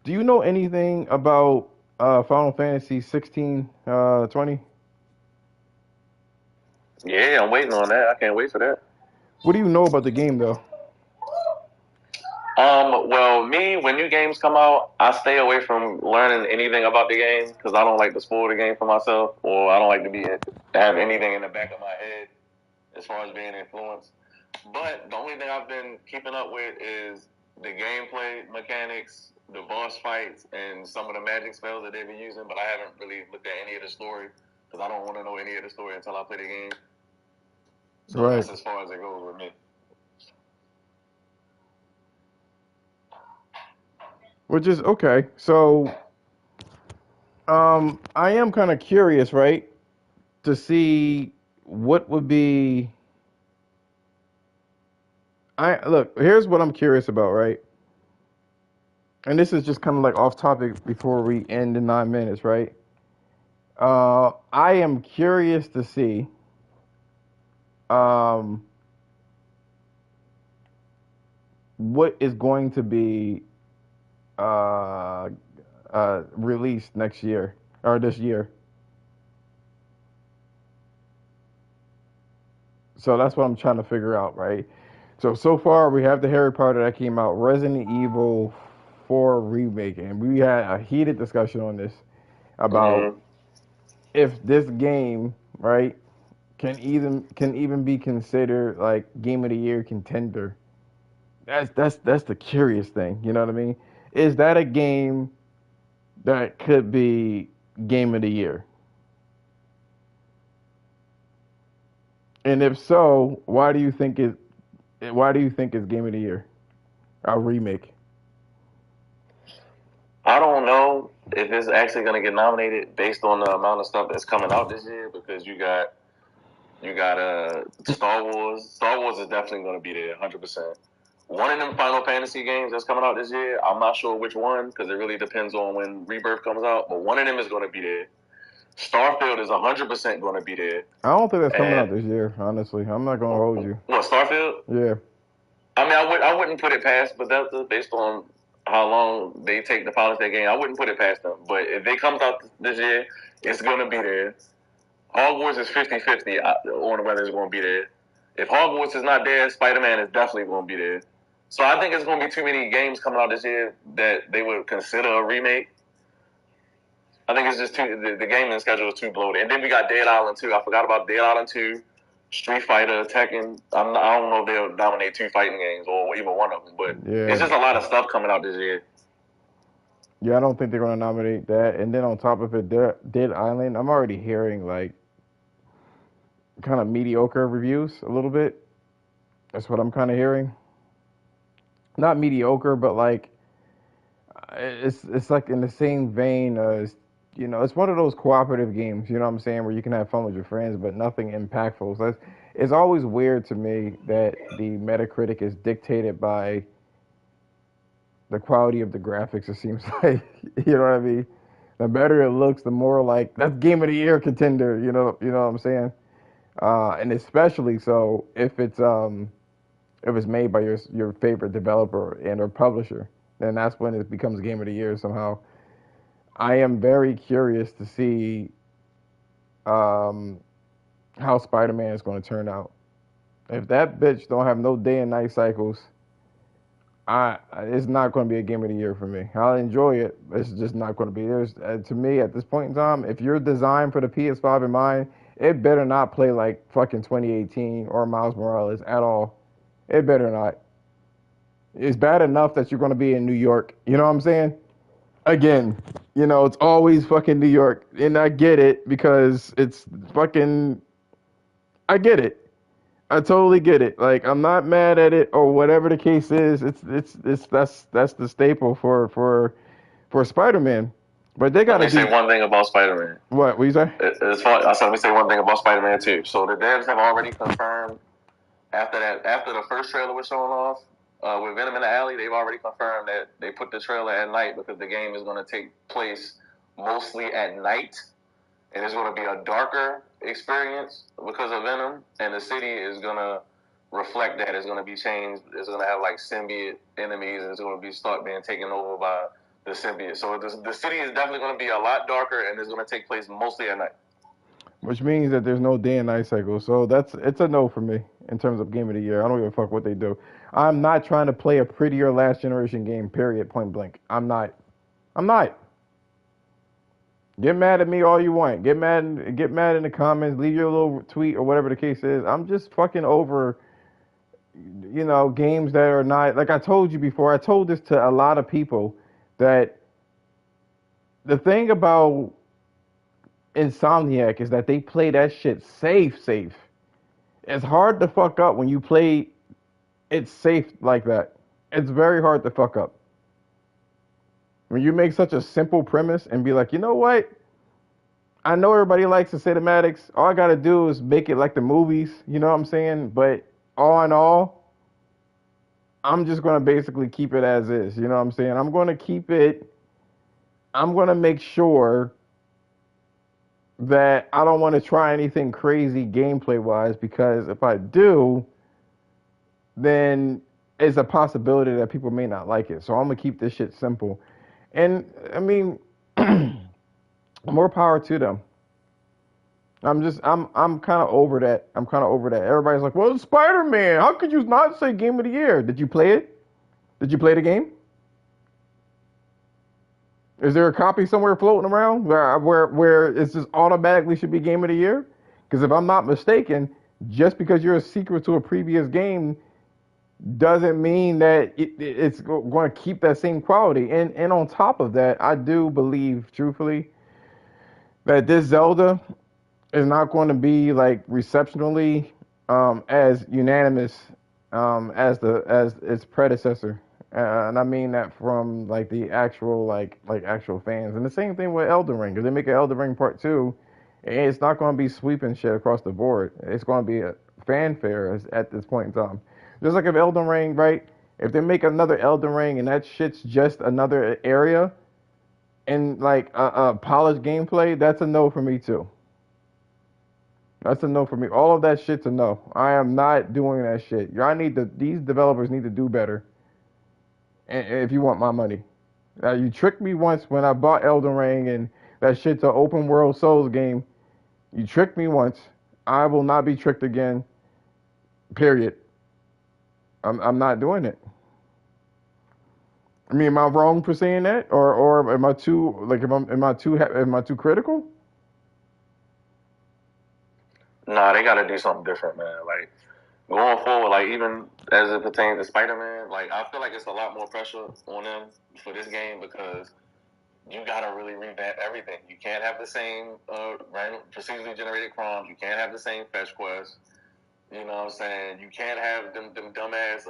Do you know anything about Final Fantasy 16, 20? Yeah, I'm waiting on that. I can't wait for that. What do you know about the game though? Well, me, when new games come out, I stay away from learning anything about the game because I don't like to spoil the game for myself, or I don't like to have anything in the back of my head as far as being influenced. But the only thing I've been keeping up with is the gameplay mechanics, the boss fights, and some of the magic spells that they've been using. But I haven't really looked at any of the story because I don't want to know any of the story until I play the game. So Right. that's as far as it goes with me. Which is okay. So, I am kind of curious, right, to see what would be. I look. Here's what I'm curious about, right? And this is just kind of like off topic before we end in 9 minutes, right? I am curious to see, um, what is going to be uh, released next year or this year. So that's what I'm trying to figure out, right? So far we have the Harry Potter that came out, Resident Evil 4 remake, and we had a heated discussion on this about Mm-hmm. if this game, right, can even be considered like game of the year contender. That's the curious thing, you know what I mean? Is that a game that could be game of the year? And if so, why do you think it's game of the year? A remake. I don't know if it's actually going to get nominated based on the amount of stuff that's coming out this year because you got Star Wars. Star Wars is definitely going to be there, 100%. One of them Final Fantasy games that's coming out this year, I'm not sure which one because it really depends on when Rebirth comes out. But one of them is going to be there. Starfield is 100% going to be there. I don't think that's coming And out this year, honestly. I'm not gonna hold you. what Starfield? Yeah. I mean, I wouldn't put it past Bethesda based on how long they take to polish that game. I wouldn't put it past them. But if it comes out this year, it's going to be there. Hogwarts is 50-50 on whether it's going to be there. If Hogwarts is not there, Spider-Man is definitely going to be there. So I think it's going to be too many games coming out this year that they would consider a remake. I think it's just the gaming schedule is too bloated. And then we got Dead Island 2. I forgot about Dead Island 2, Street Fighter, Tekken. I don't know if they'll nominate two fighting games or even one of them, but Yeah. it's just a lot of stuff coming out this year. Yeah, I don't think they're gonna nominate that. And then on top of it, Dead Island, I'm already hearing like kind of mediocre reviews a little bit. That's what I'm kind of hearing. Not mediocre, but like it's like in the same vein as, it's one of those cooperative games. You know what I'm saying, where you can have fun with your friends, but nothing impactful. So it's always weird to me that the Metacritic is dictated by the quality of the graphics. It seems like, you know what I mean. The better it looks, the more like that's game of the year contender. You know what I'm saying. And especially so if it's made by your favorite developer and or publisher, then that's when it becomes game of the year somehow. I am very curious to see um, how Spider-Man is going to turn out. If that bitch don't have no day and night cycles, it's not going to be a game of the year for me. I'll enjoy it. It's just not going to be. To me at this point in time, if you're designed for the PS5 in mind, it better not play like fucking 2018 or Miles Morales at all. It better not. It's bad enough that you're going to be in New York. You know what I'm saying? again, it's always fucking New York, and I get it because it's fucking. I get it. I totally get it. Like I'm not mad at it or whatever the case is. It's that's the staple for Spider-Man. But they got Let to me say do one thing about Spider-Man. what? What you say? As far, let me say one thing about Spider-Man too. So the devs have already confirmed after the first trailer was shown off with Venom in the Alley, they've already confirmed that they put the trailer at night because the game is going to take place mostly at night, and it's going to be a darker experience because of Venom, and the city is going to reflect that. It's going to be changed. It's going to have like symbiote enemies, and it's going to start being taken over by the symbiote. So the city is definitely going to be a lot darker, and it's going to take place mostly at night. Which means that there's no day and night cycle. So it's a no for me in terms of game of the year. I don't give a fuck what they do. I'm not trying to play a prettier last generation game. Period. Point blank. I'm not. I'm not. Get mad at me all you want. Get mad in the comments. Leave your little tweet or whatever the case is. I'm just fucking over, games that are not like I told you before. I told this to a lot of people that the thing about Insomniac is that they play that shit safe. It's hard to fuck up when you play it safe like that. It's very hard to fuck up. When you make such a simple premise and be like, you know what? I know everybody likes the cinematics. All I gotta do is make it like the movies, you know what I'm saying? But all in all, I'm just gonna basically keep it as is, you know what I'm saying? I'm gonna make sure that I don't want to try anything crazy gameplay wise because if I do, then it's a possibility that people may not like it. So I'm gonna keep this shit simple. And I mean, more power to them. I'm kind of over that. I'm kind of over that. Everybody's like, "Well, it's Spider-Man. How could you not say Game of the Year? Did you play it? Did you play the game? Is there a copy somewhere floating around where it's just automatically should be Game of the Year? Because if I'm not mistaken, just because you're a sequel to a previous game doesn't mean that it's going to keep that same quality. And on top of that, I do believe, truthfully, that this Zelda is not going to be like receptionally as unanimous as its predecessor. And I mean that from like the actual like actual fans. And the same thing with Elden Ring. If they make an Elden Ring Part 2, it's not going to be sweeping shit across the board. It's going to be a fanfare at this point in time. Just like if Elden Ring, right? If they make another Elden Ring and that shit's just another area and like a polished gameplay, that's a no for me too. That's a no for me. All of that shit's a no. I am not doing that shit. These developers need to do better. And if you want my money, you tricked me once when I bought Elden Ring and that shit's an open world Souls game. You tricked me once. I will not be tricked again. Period. I'm not doing it. I mean, am I wrong for saying that, or am I too like am I too critical? Nah, they got to do something different, man. Like going forward, like even as it pertains to Spider-Man, like I feel like it's a lot more pressure on them for this game because you gotta really revamp everything. You can't have the same random procedurally generated crimes. You can't have the same fetch quests. You know what I'm saying? You can't have them dumbass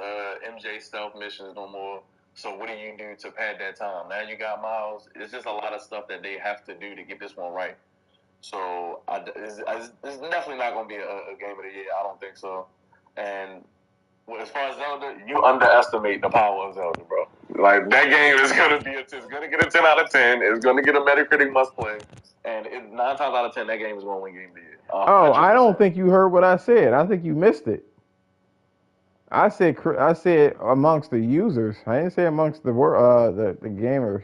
MJ stealth missions no more. So what do you do to pad that time? Now you got Miles. It's just a lot of stuff that they have to do to get this one right. So it's definitely not going to be a game of the year. I don't think so. And as far as Zelda, you underestimate the power of Zelda, bro. Like that game is gonna get a 10 out of 10. It's gonna get a Metacritic must play, and 9 times out of 10, that game is gonna win game of the year. Oh, I don't 100%. think you heard what I said. I think you missed it. I said amongst the users. I didn't say amongst the gamers.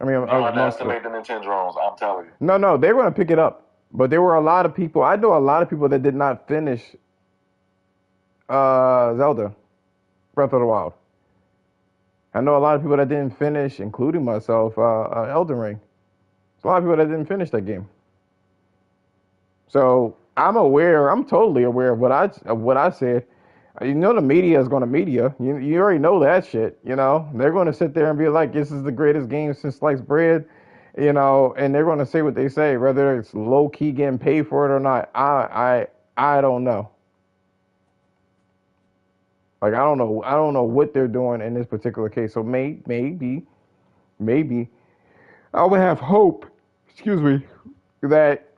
I mean, You amongst the. underestimate the Nintendo. I'm telling you. No, they were gonna pick it up, but there were a lot of people. I know a lot of people that did not finish Zelda Breath of the Wild. I know a lot of people that didn't finish, including myself, Elden Ring. There's a lot of people that didn't finish that game. So I'm aware. I'm totally aware of what I said. You know the media is going to media. You already know that shit. You know they're going to sit there and be like, "This is the greatest game since sliced bread," you know, and they're going to say what they say, whether it's low key getting paid for it or not. I don't know. Like I don't know what they're doing in this particular case. So maybe I would have hope. Excuse me, that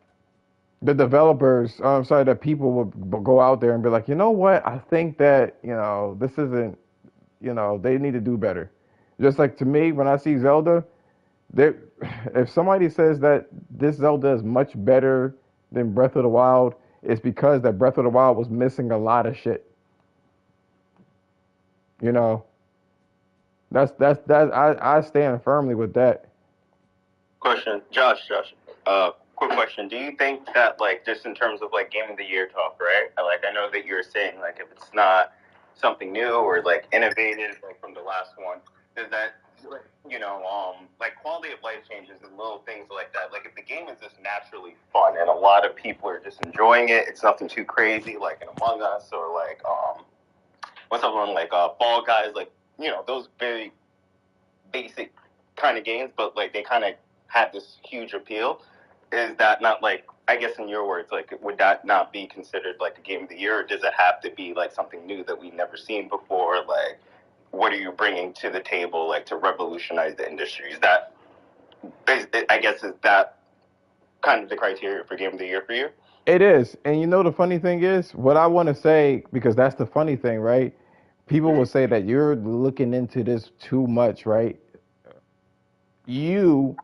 the developers, I'm sorry, that people would go out there and be like, you know what? I think that this isn't. They need to do better. Just like to me, when I see Zelda, they, if somebody says that this Zelda is much better than Breath of the Wild, it's because that Breath of the Wild was missing a lot of shit. You know, that's I stand firmly with that. Question, Josh. Quick question. Do you think that, like, just in terms of like Game of the Year talk, right? Like, I know that you're saying like if it's not something new or like innovative, like from the last one, does that like quality of life changes and little things like that? Like, if the game is just naturally fun and a lot of people are just enjoying it, it's nothing too crazy, like in Among Us or like what's up on like Fall Guys, like those very basic kind of games, but like they kind of have this huge appeal. Is that not, like, I guess in your words, like, would that not be considered like a game of the year, or does it have to be like something new that we've never seen before? Like, what are you bringing to the table, like, to revolutionize the industry? Is that, I guess, is that kind of the criteria for game of the year for you? It is, and the funny thing is, what I want to say, because that's the funny thing, right? People will say that you're looking into this too much, right? You,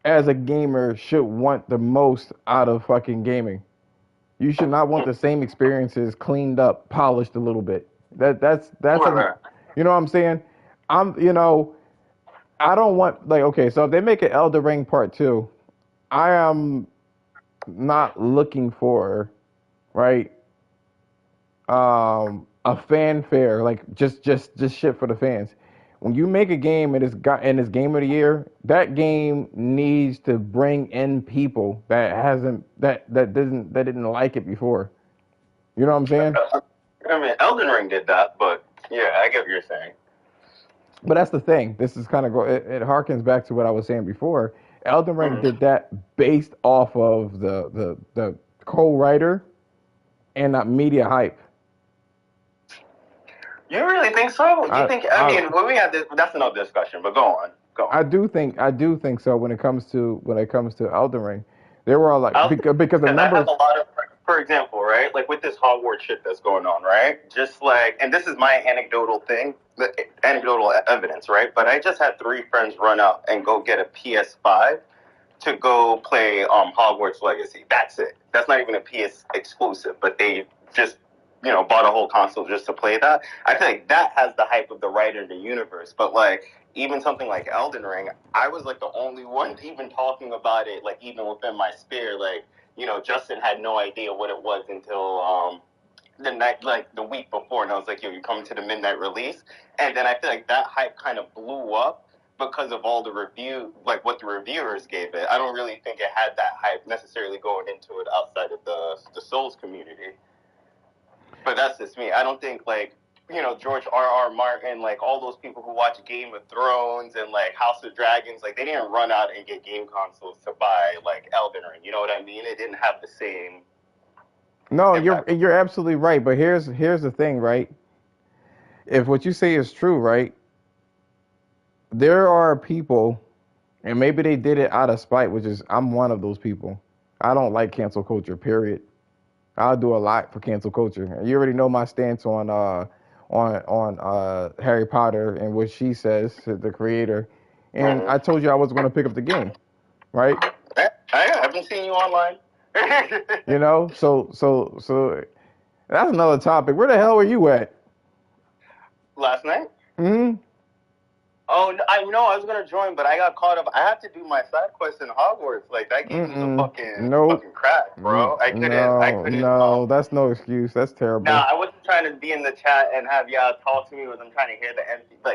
as a gamer, should want the most out of fucking gaming. You should not want the same experiences cleaned up, polished a little bit. You know what I'm saying? I'm I don't want, like, okay, so if they make an Elder Ring Part 2, I am not looking for, right, a fanfare, like just shit for the fans. When you make a game and it's game of the year, that game needs to bring in people that hasn't that didn't like it before. You know what I'm saying? I mean, Elden Ring did that, but yeah, I get what you're saying. But that's the thing. This is kind of it harkens back to what I was saying before. Elden Ring did that based off of the co-writer and not media hype. You really think so? You think? I mean, when we had this, that's another discussion. But go on. I do think so. When it comes to Elden Ring, there were like because the numbers. I have a lot of, for example, right? Like with this Hogwarts shit that's going on, right? Just like, and this is my anecdotal thing, anecdotal evidence, right? But I just had 3 friends run out and go get a PS5 to go play Hogwarts Legacy. That's it. That's not even a PS exclusive, but they just bought a whole console just to play that. I feel like that has the hype of the writer in the universe. But like even something like Elden Ring, I was like the only one even talking about it, like even within my sphere. Like, Justin had no idea what it was until the night, like the week before, and I was like, yo, you're coming to the midnight release. And then I feel like that hype kind of blew up because of all the like what the reviewers gave it. I don't really think it had that hype necessarily going into it outside of the Souls community. But that's just me. I don't think, like, George R.R. Martin, like, all those people who watch Game of Thrones and, like, House of Dragons, like, they didn't run out and get game consoles to buy, like, Elden Ring. You know what I mean? It didn't have the same... No, you're absolutely right. But here's the thing, right? If what you say is true, right, there are people, and maybe they did it out of spite, which is, I'm one of those people. I don't like cancel culture, period. I'll do a lot for cancel culture. You already know my stance on Harry Potter and what she says, the creator. And I told you I was going to pick up the game, right? I haven't seen you online. So that's another topic. Where the hell were you at? Last night? Mm-hmm. Oh, I know. I was gonna join, but I got caught up. I have to do my side quest in Hogwarts. Like that game is a fucking crap, bro. I couldn't. No, that's no excuse. That's terrible. Nah, I wasn't trying to be in the chat and have y'all talk to me. I'm trying to hear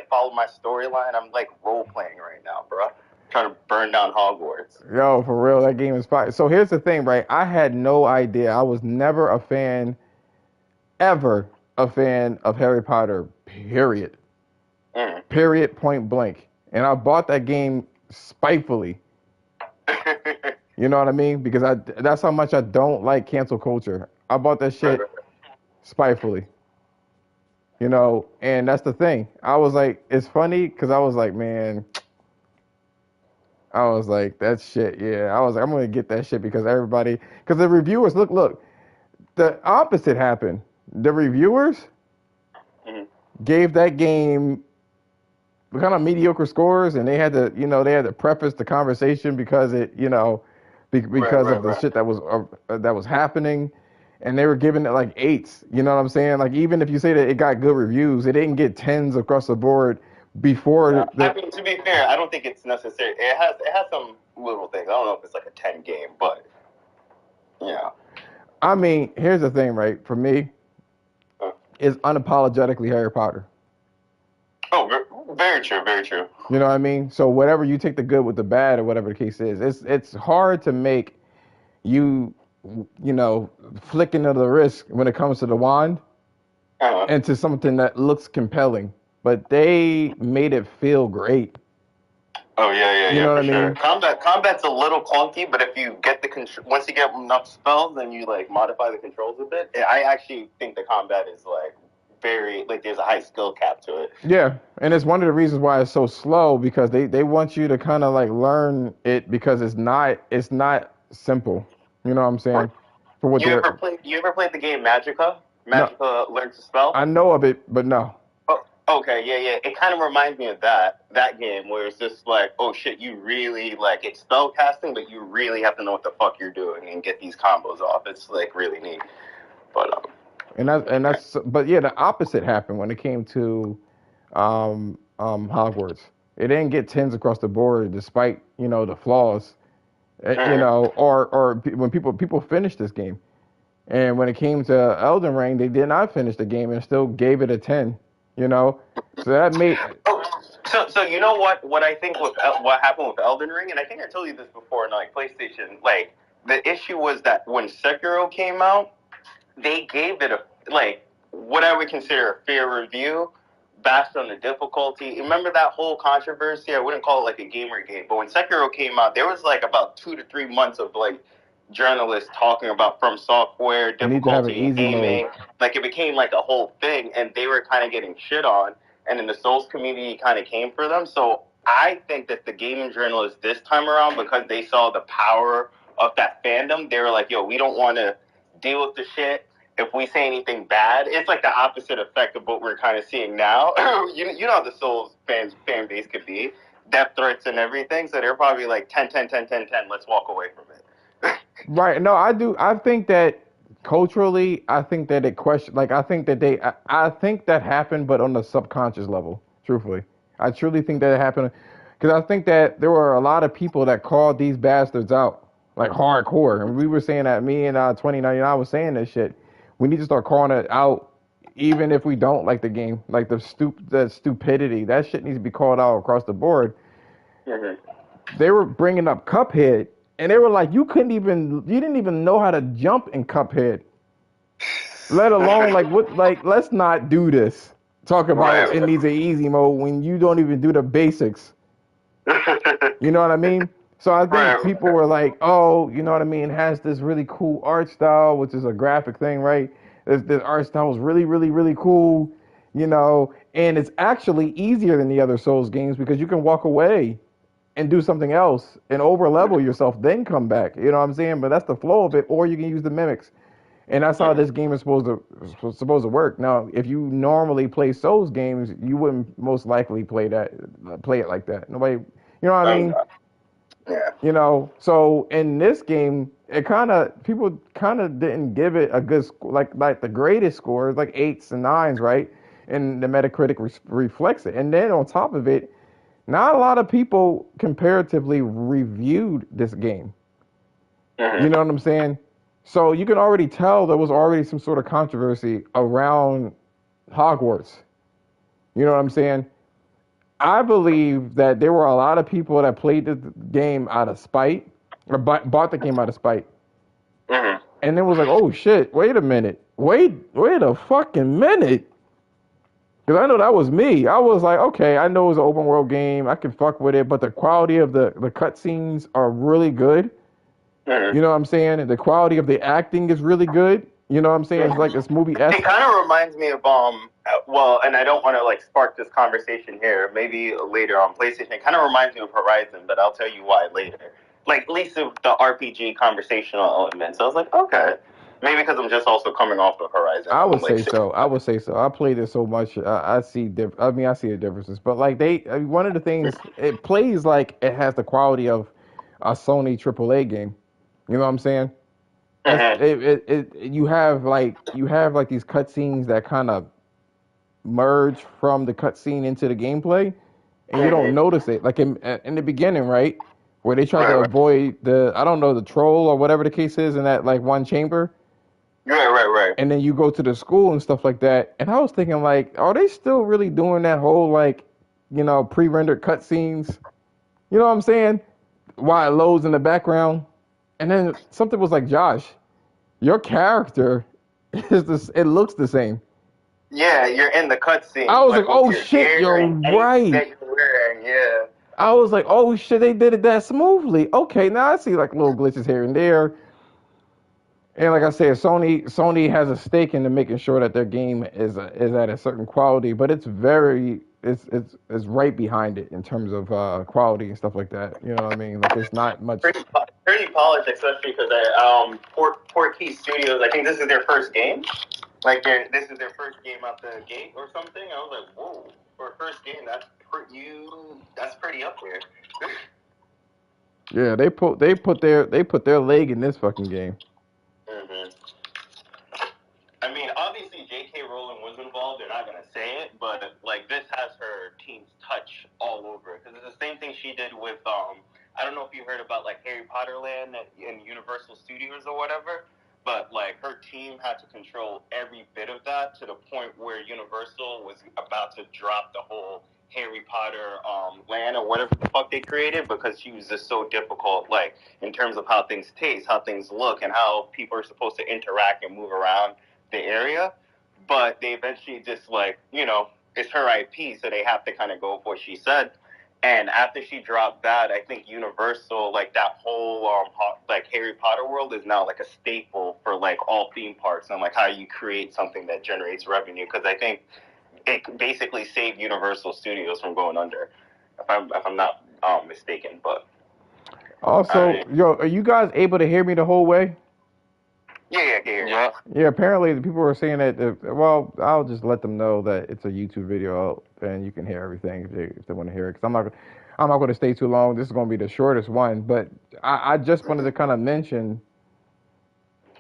follow my storyline. I'm like role playing right now, bro. Trying to burn down Hogwarts. Yo, for real, that game is fire. So here's the thing, right? I had no idea. I was never a fan, ever, a fan of Harry Potter, period. Mm. Period, point blank. And I bought that game spitefully. You know what I mean? Because that's how much I don't like cancel culture. I bought that shit spitefully. You know, and that's the thing. I was like, it's funny because I was like, man, I was like, that shit, yeah. I was like, I'm gonna get that shit because because the reviewers, look, the opposite happened. The reviewers Mhm. gave that game kind of mediocre scores, and they had to preface the conversation because because of the shit that was happening, and they were giving it like eights. You know what I'm saying? Like even if you say that it got good reviews, it didn't get tens across the board before Yeah. the. I mean, to be fair, I don't think it's necessary. It has some little things. I don't know if it's like a 10 game, but yeah. I mean, here's the thing, right? For me, it's unapologetically Harry Potter. Oh, very true, very true. You know what I mean? So whatever you take the good with the bad or whatever the case is, it's hard to make you flicking of the wrist when it comes to the wand into something that looks compelling. But they made it feel great. Oh yeah, You know what for I sure. mean? Combat's a little clunky, but if you get once you get enough spells, then you like modify the controls a bit. I actually think the combat is like very like there's a high skill cap to it. Yeah, and it's one of the reasons why it's so slow because they want you to kind of like learn it because it's not simple. You know what I'm saying? For what You ever played the game Magica? No. Magica Learn to Spell? I know of it, but no. Oh, okay, yeah. It kind of reminds me of that game where it's just like, oh shit, you really like it's spell casting, but you really have to know what the fuck you're doing and get these combos off. It's like really neat. But But yeah, the opposite happened when it came to Hogwarts. It didn't get tens across the board despite the flaws. Or when people finished this game, and when it came to Elden Ring, they did not finish the game and still gave it a 10. So that made. So you know what I think what happened with Elden Ring, and I think I told you this before in like PlayStation. Like the issue was that when Sekiro came out, they gave it a like what I would consider a fair review based on the difficulty. Remember that whole controversy? I wouldn't call it like a gamer game, but when Sekiro came out, there was like about 2 to 3 months of like journalists talking about From Software difficulty in gaming. Like it became like a whole thing, and they were kind of getting shit on. And then the Souls community kind of came for them. So I think that the gaming journalists this time around, because they saw the power of that fandom, they were like, yo, we don't want to deal with the shit. If we say anything bad, it's like the opposite effect of what we're kind of seeing now. you know how the Souls fan base could be. Death threats and everything. So they're probably like 10, 10, 10, 10, 10. Let's walk away from it. Right. No, I do. I think that culturally, I think that it question. Like, I think that I think that happened, but on the subconscious level. Truthfully, I truly think that it happened because I think that there were a lot of people that called these bastards out like hardcore, and we were saying that. Me and 2099 was saying this shit. We need to start calling it out, even if we don't like the game. Like the stupidity, that shit needs to be called out across the board. Mm-hmm. They were bringing up Cuphead. And they were like, you didn't even know how to jump in Cuphead. Let alone let's not do this. Talk about it needs an easy mode when you don't even do the basics. You know what I mean? So I think people were like, oh, you know what I mean? It has this really cool art style, which is a graphic thing, right? This art style is really, really, really cool, and it's actually easier than the other Souls games because you can walk away and do something else and over level yourself, then come back. You know what I'm saying? But that's the flow of it, or you can use the mimics. And that's how this game is supposed to work. Now, if you normally play Souls games, you wouldn't most likely play it like that. Nobody, you know what I mean? Yeah. So in this game, people didn't give it a good like the greatest scores, like 8s and 9s, right? And the Metacritic reflects it. And then on top of it, not a lot of people comparatively reviewed this game. Mm-hmm. You know what I'm saying? So you can already tell there was already some sort of controversy around Hogwarts. You know what I'm saying? I believe that there were a lot of people that played the game out of spite, or bought the game out of spite. Mm-hmm. And it was like, oh shit, wait a minute. wait a fucking minute. Because I know that was me. I was like, okay, I know it's an open world game. I can fuck with it, but the quality of the cutscenes are really good. Mhm. You know what I'm saying? And the quality of the acting is really good. You know what I'm saying? It's like this movie It kind of reminds me of well, and I don't want to like spark this conversation here. Maybe later on PlayStation. It kind of reminds me of Horizon, but I'll tell you why later. Like at least of the RPG conversational elements. So I was like, okay, maybe because I'm just also coming off of Horizon. I would Like, say so. I would say so. I played it so much. I see. I mean, I see the differences. But like one of the things it plays like it has the quality of a Sony AAA game. You know what I'm saying? That's Mhm. you have like these cutscenes that kind of merge from the cutscene into the gameplay, and you don't notice it. Like in the beginning, right, where they tried to Right. avoid the I don't know the troll or whatever the case is in that like one chamber, Right. and then you go to the school and stuff like that. And I was thinking like, are they still really doing that whole like, pre-rendered cutscenes? You know what I'm saying? While it loads in the background, and then something was like, Josh, your character is this. It looks the same. Yeah, you're in the cutscene. I was like, Like with oh your shit, gear you're and anything right. that you're wearing. Yeah. I was like, oh shit, they did it that smoothly. Okay, now I see like little glitches here and there. And like I said, Sony has a stake into making sure that their game is at a certain quality, but it's right behind it in terms of quality and stuff like that. You know what I mean? Like it's not much. Pretty polished, especially because Portkey Studios. I think this is their first game. Like this is their first game out the gate or something. I was like, whoa, for a first game, that's pretty up there. Yeah, they put their leg in this fucking game. Mm-hmm. I mean, obviously J.K. Rowling was involved. They're not gonna say it, but like this has her team's touch all over it because it's the same thing she did with I don't know if you heard about like Harry Potter Land in Universal Studios or whatever, but like her team had to control every bit of that to the point where Universal was about to drop the whole Harry Potter land or whatever the fuck they created because she was just so difficult, like in terms of how things taste, how things look, and how people are supposed to interact and move around the area. But they eventually just like, it's her IP, so they have to kind of go with what she said. And after she dropped that, I think Universal, like that whole like Harry Potter world is now like a staple for like all theme parks and like how you create something that generates revenue. Because I think it basically saved Universal Studios from going under, if I'm not mistaken. But Also, yo, are you guys able to hear me the whole way? yeah. Yeah, apparently the people were saying that. Well, I'll just let them know that it's a YouTube video and you can hear everything if they want to hear it. Because I'm not going to stay too long. This is going to be the shortest one. But I just wanted to kind of mention.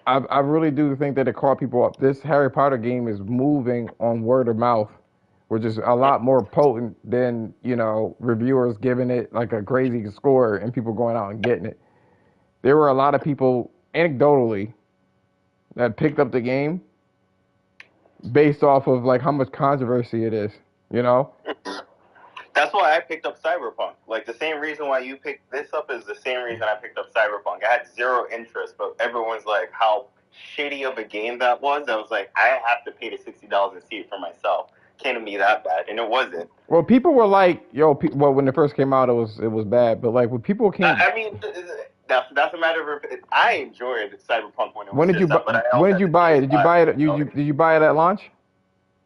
I really do think that it caught people up. This Harry Potter game is moving on word of mouth, which is a lot more potent than reviewers giving it like a crazy score and people going out and getting it. There were a lot of people anecdotally that picked up the game based off of like how much controversy it is, you know? That's why I picked up Cyberpunk. Like the same reason why you picked this up is the same reason I picked up Cyberpunk. I had zero interest, but everyone's like how shitty of a game that was. I was like, I have to pay the $60 and see it for myself. Can't be that bad, and it wasn't. Well, people were like, "Yo," well, when it first came out, it was bad. But like when people came, I mean, that's a matter of. I enjoyed Cyberpunk when it was when did you just up, but I also when did had you the buy it? Did you PS5. buy it? Did you buy it at launch?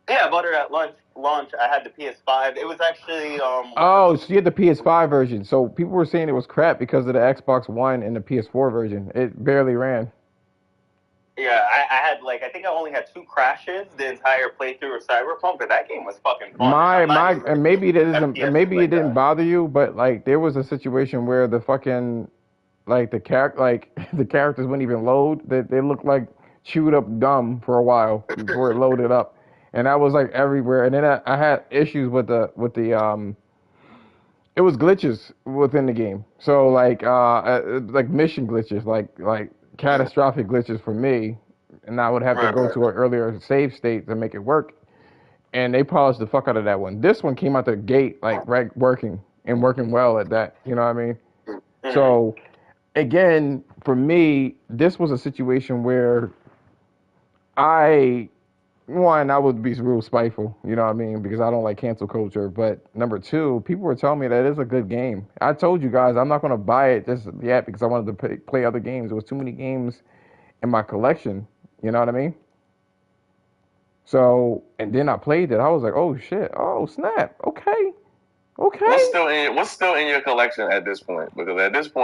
Yeah, I bought it at launch. I had the PS5. It was actually Oh, so you had the PS5 version. So people were saying it was crap because of the Xbox One and the PS4 version. It barely ran. Yeah, I had I think I only had 2 crashes the entire playthrough of Cyberpunk, but that game was fucking fun. And maybe it isn't. FPS Maybe like it didn't that. bother you, but like there was a situation where the fucking the characters wouldn't even load. They looked like chewed up gum for a while before it loaded up, and that was like everywhere. And then I had issues with the it was glitches within the game. So like mission glitches, like catastrophic glitches for me, and I would have to go to an earlier save state to make it work. And they polished the fuck out of that one. This one came out the gate like right working and working well at that. You know what I mean? So again, for me, this was a situation where I would be real spiteful, you know what I mean, because I don't like cancel culture. But number two, people were telling me that it's a good game. I told you guys I'm not going to buy it just yet because I wanted to play other games. There was too many games in my collection, you know what I mean? So, and then I played it. I was like, oh shit, oh snap, okay. What's still in your collection at this point? Because at this point,